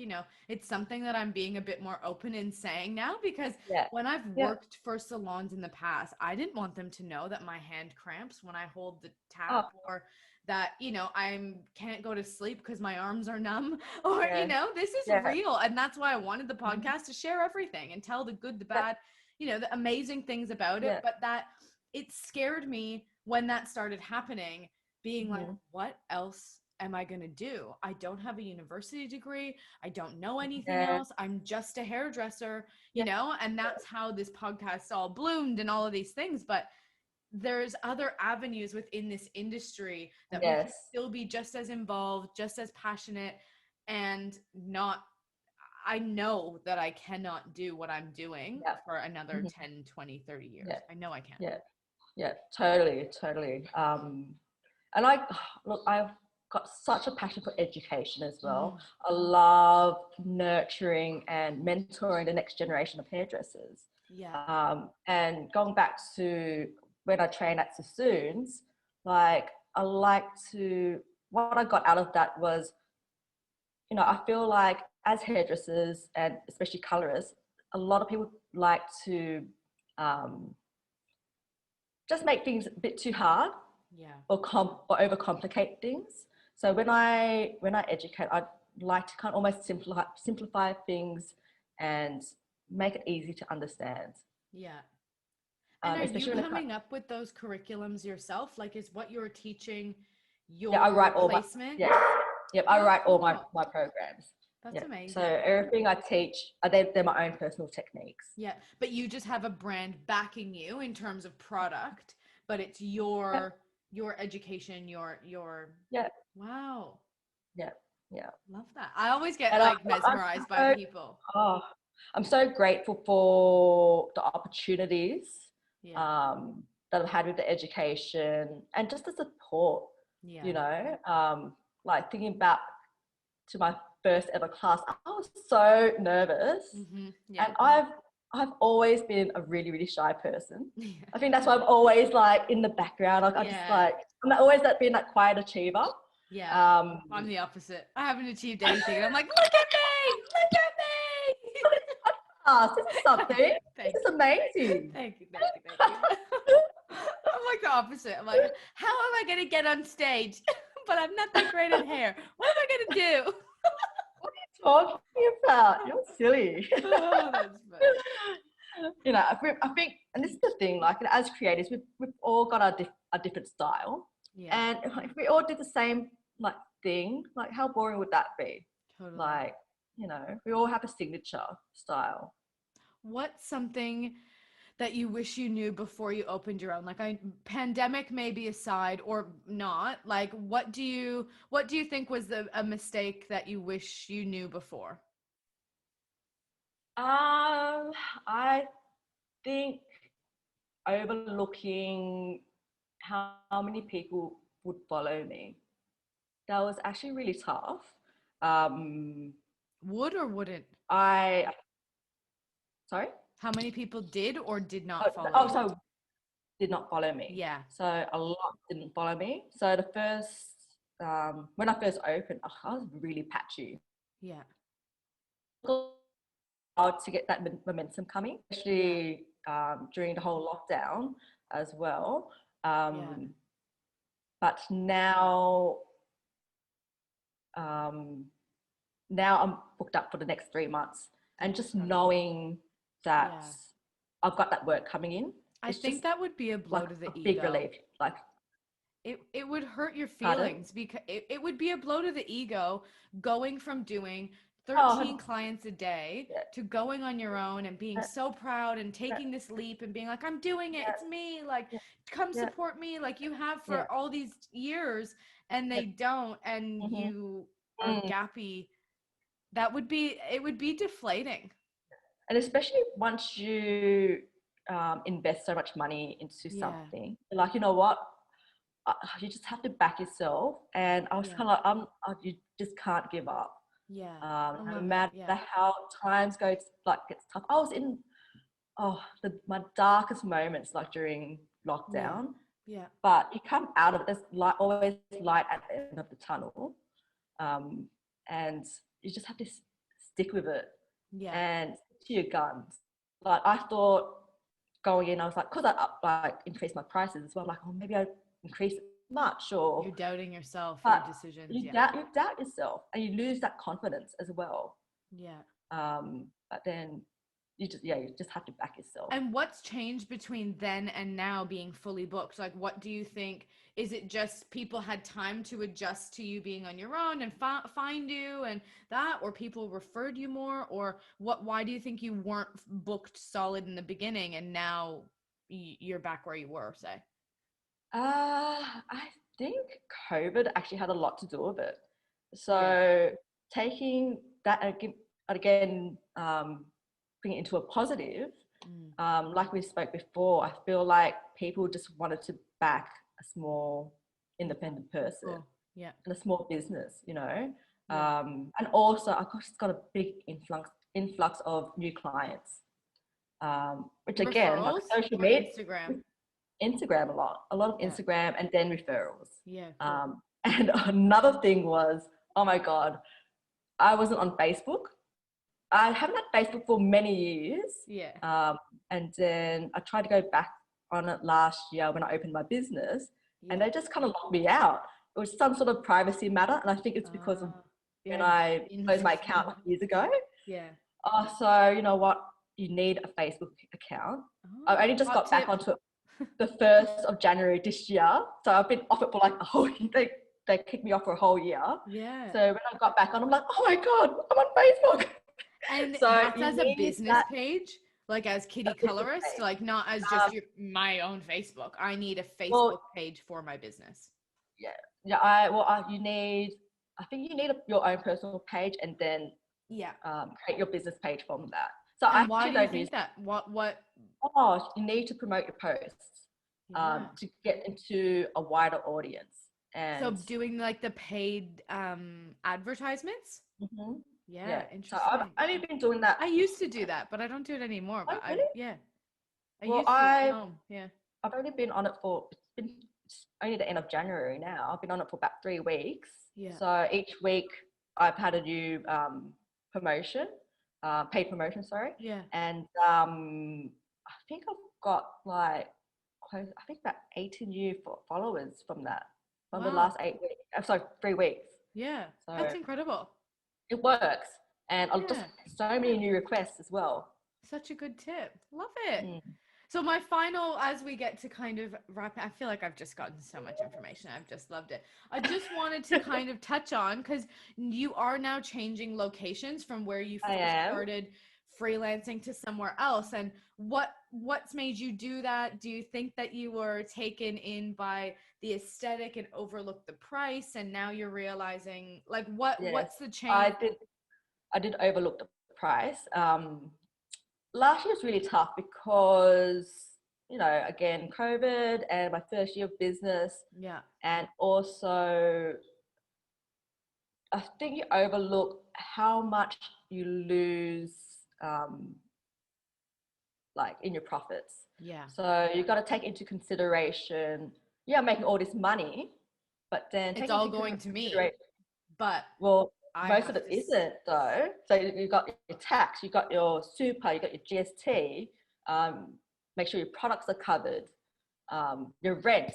S1: it's something that I'm being a bit more open in saying now, because when I've worked for salons in the past, I didn't want them to know that my hand cramps when I hold the tap, or that, I can't go to sleep because my arms are numb, or, this is real. And that's why I wanted the podcast to share everything and tell the good, the bad, the amazing things about it. But that it scared me when that started happening, being like, what else am I going to do? I don't have a university degree. I don't know anything else. I'm just a hairdresser, and that's how this podcast all bloomed and all of these things. But there's other avenues within this industry that we can still be just as involved, just as passionate, and I know that I cannot do what I'm doing for another 10, 20, 30 years. I know I can't.
S2: Yeah, totally. And I've got such a passion for education as well. I love nurturing and mentoring the next generation of hairdressers.
S1: Yeah.
S2: And going back to when I trained at Sassoons, like, what I got out of that was, I feel like as hairdressers, and especially colorists, a lot of people like to just make things a bit too hard, or overcomplicate things. So when I educate, I like to kind of almost simplify things and make it easy to understand.
S1: Yeah. And are you
S2: especially when it comes.
S1: coming up with those curriculums yourself? Like, is what you're teaching
S2: Yeah, I
S1: your
S2: write all my,
S1: placement?
S2: yeah, yep, I
S1: Oh,
S2: write all my,
S1: cool.
S2: my programs.
S1: That's
S2: Yeah. So
S1: amazing.
S2: everything I teach, they're my own personal techniques.
S1: Yeah, but you just have a brand backing you in terms of product, but it's
S2: Yeah,
S1: your education, your
S2: yeah,
S1: wow.
S2: yeah, yeah.
S1: Love that. I always get
S2: And
S1: like
S2: I'm
S1: mesmerized by
S2: so,
S1: people.
S2: oh, I'm so grateful for the opportunities
S1: Yeah.
S2: that I've had with the education and just the support,
S1: Yeah.
S2: you know, like thinking back to my first ever class, I was so nervous,
S1: Yeah.
S2: and I've always been a really, really shy person.
S1: Yeah.
S2: I think that's why I'm always like in the background. Like I just
S1: Yeah.
S2: like I'm always that being that quiet achiever.
S1: Yeah.
S2: Um,
S1: I'm the opposite. I haven't achieved anything. And I'm like, look at me! Look at me!
S2: this is something. This
S1: Thank
S2: is amazing.
S1: thank you, thank you, thank you. I'm like the opposite. I'm like, how am I gonna get on stage? But I'm not that great at hair. What am I gonna do?
S2: What are you talking about? You're silly.
S1: Oh, that's funny.
S2: You know, I think, and this is the thing, like as creators, we've all got a different style,
S1: Yeah,
S2: and if we all did the same like thing, like how boring would that be?
S1: totally.
S2: Like, you know, we all have a signature style.
S1: What's something that you wish you knew before you opened your own? Like, pandemic maybe aside or not, like what do you think was a mistake that you wish you knew before?
S2: I think overlooking how many people would follow me. That was actually really tough. Um,
S1: Would or wouldn't?
S2: I sorry.
S1: How many people did or did
S2: Oh,
S1: not follow
S2: oh,
S1: you?
S2: so did not follow me.
S1: Yeah,
S2: So a lot didn't follow me. So the first when I first opened, I was really patchy.
S1: yeah,
S2: Hard to get that momentum coming,
S1: yeah,
S2: especially during the whole lockdown as well.
S1: yeah,
S2: But um, now I'm booked up for the next 3 months, and
S1: that's
S2: just
S1: incredible.
S2: knowing that
S1: Yeah.
S2: I've got that work coming in,
S1: I
S2: it's
S1: think
S2: just
S1: that would be a blow
S2: like
S1: to
S2: a
S1: the
S2: big
S1: ego.
S2: relief. Like,
S1: It would hurt your
S2: pardon?
S1: feelings because it would be a blow to the ego going from doing 13
S2: Oh,
S1: clients a day
S2: yeah,
S1: to going on your own and being
S2: yeah,
S1: so proud and
S2: yeah,
S1: taking this leap and being like, I'm doing it, it's me, like,
S2: yeah,
S1: come
S2: yeah,
S1: support me like you have
S2: yeah,
S1: for all these years, and
S2: yeah.
S1: they don't, and
S2: Mm-hmm.
S1: you are
S2: Mm.
S1: gappy. It would be deflating.
S2: And especially once you invest so much money into
S1: Yeah,
S2: something, like, you know what, you just have to back yourself. And I was
S1: yeah,
S2: kind of like, you just can't give up.
S1: yeah. I
S2: No
S1: love that.
S2: matter
S1: Yeah,
S2: how times go, like gets tough. I was in my darkest moments, like during
S1: yeah,
S2: lockdown.
S1: yeah,
S2: But you come out of it. There's light, always light at the end of the tunnel, um, and you just have to stick with it
S1: yeah.
S2: and stick to your guns. Like I thought going in, I was like, because like increased my prices as well. Like, oh, maybe I increased it much,
S1: You're
S2: or
S1: doubting yourself, your
S2: but
S1: decisions. Yeah.
S2: you doubt yourself, and you lose that confidence as well.
S1: Yeah.
S2: But then you just have to back yourself.
S1: And what's changed between then and now being fully booked? Like, what do you think? Is it just people had time to adjust to you being on your own and find you and that, or people referred you more, or what? Why do you think you weren't booked solid in the beginning and now you're back where you were? Say.
S2: I think COVID actually had a lot to do with it.
S1: Yeah.
S2: So taking that again, bringing it into a positive,
S1: Mm.
S2: like we spoke before, I feel like people just wanted to back a small independent person
S1: Cool. Yeah.
S2: and a small business, you know.
S1: Yeah.
S2: And also, I just got a big influx of new clients, which again, like
S1: Referrals
S2: social
S1: or
S2: media,
S1: Instagram?
S2: Instagram a lot of
S1: Yeah.
S2: Instagram, and then referrals.
S1: Yeah. Cool.
S2: And another thing was, oh my God, I wasn't on Facebook. I haven't had Facebook for many years.
S1: Yeah.
S2: And then I tried to go back on it last year when I opened my business, and
S1: Yeah.
S2: they just kind of locked me out. It was some sort of privacy matter, and I think it's because of
S1: You
S2: when
S1: had
S2: I closed my account
S1: invisible.
S2: years ago.
S1: Yeah.
S2: So you know what? you need a Facebook account.
S1: Oh,
S2: I only just
S1: hot
S2: got back
S1: tip.
S2: onto it the 1st of January this year. So I've been off it for like a whole year. They kicked me off for a whole year.
S1: Yeah.
S2: So when I got back on, I'm like, oh my God, I'm on Facebook.
S1: And
S2: So
S1: that's
S2: you
S1: as a
S2: need
S1: business
S2: that
S1: page, like as Kitty
S2: business
S1: Colorist,
S2: page.
S1: like not as just my own Facebook. I need a Facebook
S2: Well,
S1: page for my business.
S2: yeah, you need, I think you need your own personal page and then
S1: Yeah.
S2: create your business page from that. So I
S1: And why
S2: actually
S1: do you
S2: don't use,
S1: think that? What?
S2: you need to promote your posts
S1: Yeah.
S2: to get into a wider audience.
S1: So
S2: And
S1: doing like the paid advertisements?
S2: mhm,
S1: Yeah,
S2: yeah, so I've
S1: interesting.
S2: only been doing that.
S1: I used to do that, but I don't do it anymore.
S2: Oh,
S1: But I,
S2: really?
S1: yeah, I
S2: Well,
S1: used to at home. Yeah.
S2: I've only been on it for, it's been only the end of January now. I've been on it for about 3 weeks.
S1: Yeah.
S2: So each week I've had a new promotion, paid promotion, sorry.
S1: Yeah.
S2: And I think I've got like close, I think about 80 new followers from that, from the
S1: Wow.
S2: last 8 weeks. I'm sorry, 3 weeks.
S1: Yeah.
S2: So
S1: That's incredible.
S2: it works. And I'll just
S1: Yeah.
S2: so many new requests as well.
S1: Such a good tip. Love it.
S2: Mm.
S1: So my final, as we get to kind of wrap, I feel like I've just gotten so much information. I've just loved it. I just wanted to kind of touch on, because you are now changing locations from where you
S2: I
S1: first
S2: am.
S1: started freelancing to somewhere else. And what's made you do that? Do you think that you were taken in by the aesthetic and overlooked the price, and now you're realizing like
S2: Yes,
S1: what's the change?
S2: I did. I did overlook the price. Last year was really tough because, again, COVID and my first year of business,
S1: Yeah.
S2: and also I think you overlook how much you lose, like in your profits.
S1: Yeah.
S2: So you got to take into consideration, yeah, I'm making all this money, but then
S1: It's
S2: take
S1: all
S2: into
S1: going to me,
S2: consideration,
S1: but
S2: well,
S1: I
S2: most of
S1: have
S2: it
S1: to
S2: isn't though. So you got your tax, you got your super, you got your GST. Make sure your products are covered. Your rent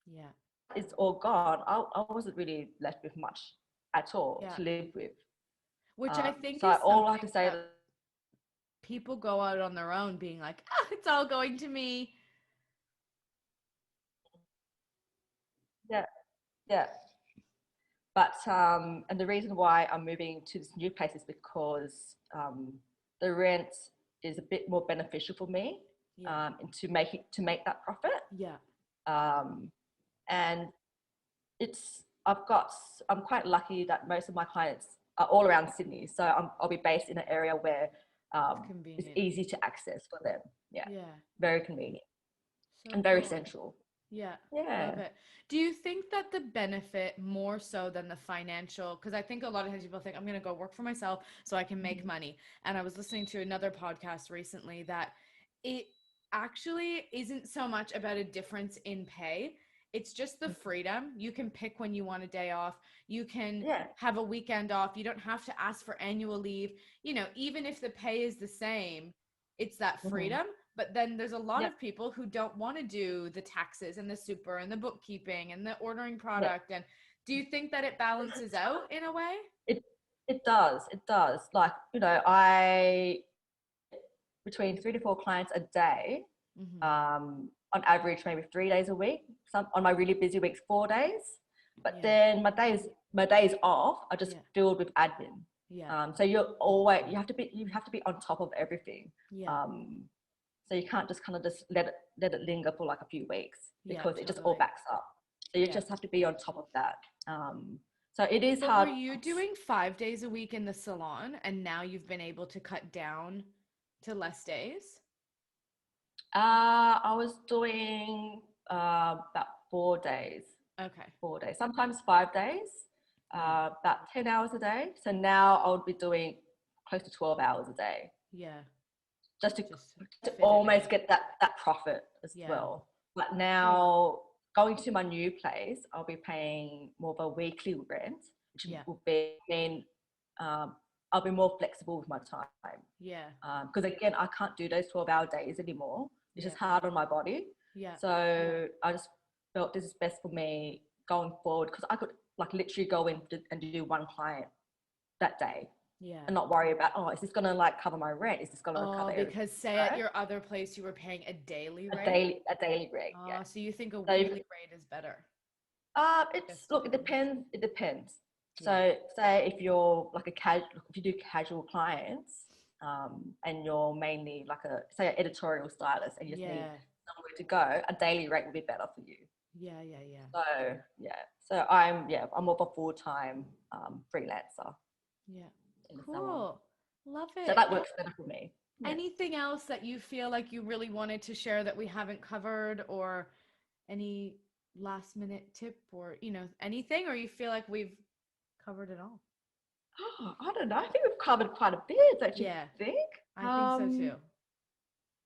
S1: yeah.
S2: is all gone. I wasn't really left with much at all
S1: Yeah.
S2: to live with.
S1: Which I think
S2: So
S1: is
S2: all I have
S1: something
S2: to say
S1: that
S2: that,
S1: people go out on their own being like, ah, it's all going to me.
S2: yeah, yeah. But and the reason why I'm moving to this new place is because the rent is a bit more beneficial for me,
S1: Yeah.
S2: and to make that profit.
S1: Yeah.
S2: Um, and I'm quite lucky that most of my clients are all around Sydney, so I'll be based in an area where
S1: It's
S2: it's
S1: convenient.
S2: easy to access for them. Yeah,
S1: Yeah.
S2: very convenient
S1: So
S2: and very
S1: cool.
S2: central.
S1: Yeah, love
S2: Yeah.
S1: it. Do you think that the benefit more so than the financial, because I think a lot of times people think I'm going to go work for myself so I can make
S2: Mhm.
S1: money. And I was listening to another podcast recently that it actually isn't so much about a difference in pay. It's just the freedom. You can pick when you want a day off. You can
S2: Yeah.
S1: have a weekend off. You don't have to ask for annual leave. Even if the pay is the same, it's that
S2: Hmm.
S1: freedom. But then there's a lot
S2: Yeah.
S1: of people who don't want to do the taxes and the super and the bookkeeping and the ordering
S2: Yeah.
S1: product. And do you think that it balances out in a way?
S2: It it does. It does. Like, I between 3 to 4 clients a day,
S1: Mm-hmm.
S2: on average maybe 3 days a week. Some on my really busy weeks 4 days. But
S1: Yeah.
S2: then my days off are just
S1: Yeah.
S2: filled with admin.
S1: Yeah.
S2: So you have to be on top of everything.
S1: Yeah.
S2: Um, so you can't just kind of just let it linger for like a few weeks
S1: Yeah.
S2: because it just all
S1: Totally.
S2: backs up. So you
S1: Yeah.
S2: just have to be on top of that. So it is
S1: But were
S2: hard.
S1: you doing 5 days a week in the salon and now you've been able to cut down to less days?
S2: I was doing about 4 days,
S1: Okay.
S2: 4 days, sometimes 5 days,
S1: Yeah.
S2: about 10 hours a day. So now I would be doing close to 12 hours a day
S1: Yeah.
S2: just
S1: Just
S2: to
S1: fit it in.
S2: almost get that profit as
S1: Yeah.
S2: well. But
S1: Yeah.
S2: now going to my new place, I'll be paying more of a weekly rent, which
S1: Yeah.
S2: will mean um, I'll be more flexible with my time.
S1: Yeah.
S2: Because again, I can't do those 12-hour days anymore. It's
S1: Yeah.
S2: just hard on my body.
S1: Yeah.
S2: So I just felt this is best for me going forward because I could like literally go in and do one client that day.
S1: Yeah.
S2: and not worry about, oh, is this going to like cover my rent? Is this going to cover everything?
S1: Because say at your other place you were paying a daily rate.
S2: A daily rate. Yeah.
S1: So you think a
S2: So
S1: weekly rate is better?
S2: It depends. It depends.
S1: Yeah.
S2: So say if you're like if you do casual clients, and you're mainly like say an editorial stylist and you just need somewhere to go, a daily rate will be better for you.
S1: Yeah.
S2: So I'm more of a full-time freelancer.
S1: Yeah. Cool. Love it.
S2: So that works better for me.
S1: Yeah. Anything else that you feel like you really wanted to share that we haven't covered, or any last minute tip, or anything, or you feel like we've covered it all?
S2: Oh, I don't know. I think we've covered quite a bit, don't you think?
S1: I think so too.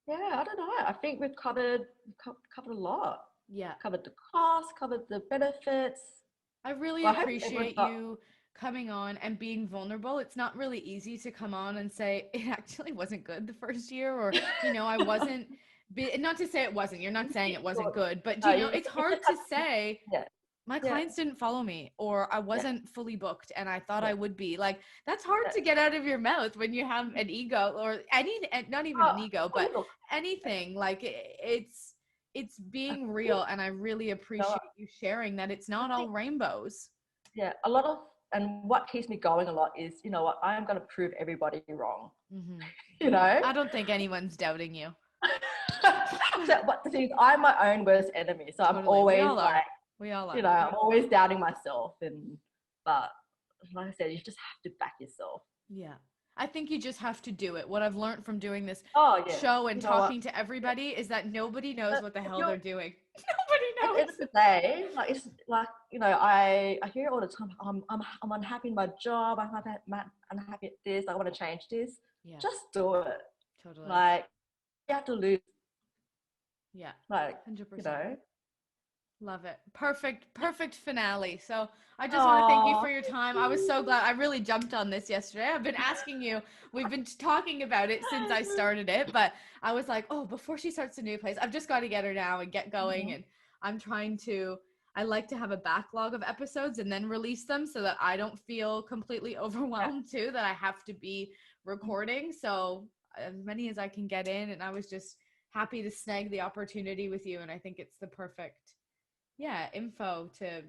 S2: Yeah, I don't know. I think we've covered a lot.
S1: Yeah.
S2: Covered the cost, covered the benefits.
S1: I really appreciate you coming on and being vulnerable. It's not really easy to come on and say it actually wasn't good the first year, or I wasn't not to say it wasn't. You're not saying it wasn't good, but it's hard to say. My clients didn't follow me, or I wasn't fully booked and I thought I would be. Like, that's hard to get out of your mouth when you have an ego, or not even an ego, but anything. Like, it's being real, and I really appreciate you sharing that it's not all rainbows. Yeah,
S2: and what keeps me going a lot is, you know what, I'm going to prove everybody wrong.
S1: Mm-hmm. I don't think anyone's doubting you.
S2: But the thing is, I'm my own worst enemy, so I'm always
S1: we all are.
S2: I'm always doubting myself, but like I said, you just have to back yourself.
S1: Yeah. I think you just have to do it. What I've learned from doing this show and talking to everybody is that nobody knows what the hell they're doing. Nobody knows.
S2: At the end of the day, like, it's like, I hear it all the time. I'm unhappy in my job. I'm unhappy at this. I want to change this. Yeah. Just do it.
S1: Totally.
S2: Like, you have to lose.
S1: Yeah.
S2: Like,
S1: 100%. Love it. Perfect finale. So I just want to thank you for your time. I was so glad. I really jumped on this yesterday. I've been asking you. We've been talking about it since I started it, but I was like, oh, before she starts a new place, I've just got to get her now and get going. And I like to have a backlog of episodes and then release them so that I don't feel completely overwhelmed too, that I have to be recording. So as many as I can get in. And I was just happy to snag the opportunity with you. And I think it's the perfect info to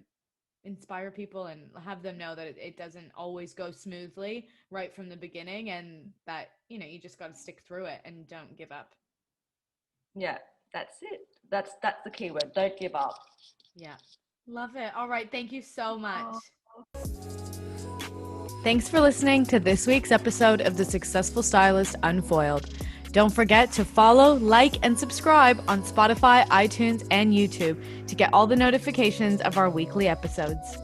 S1: inspire people and have them know that it doesn't always go smoothly right from the beginning, and that you just got to stick through it and don't give up. Yeah, that's it. That's the key word. Don't give up. Yeah, love it. All right, thank you so much. Thanks for listening to this week's episode of The Successful Stylist Unfoiled. Don't forget to follow, like, and subscribe on Spotify, iTunes, and YouTube to get all the notifications of our weekly episodes.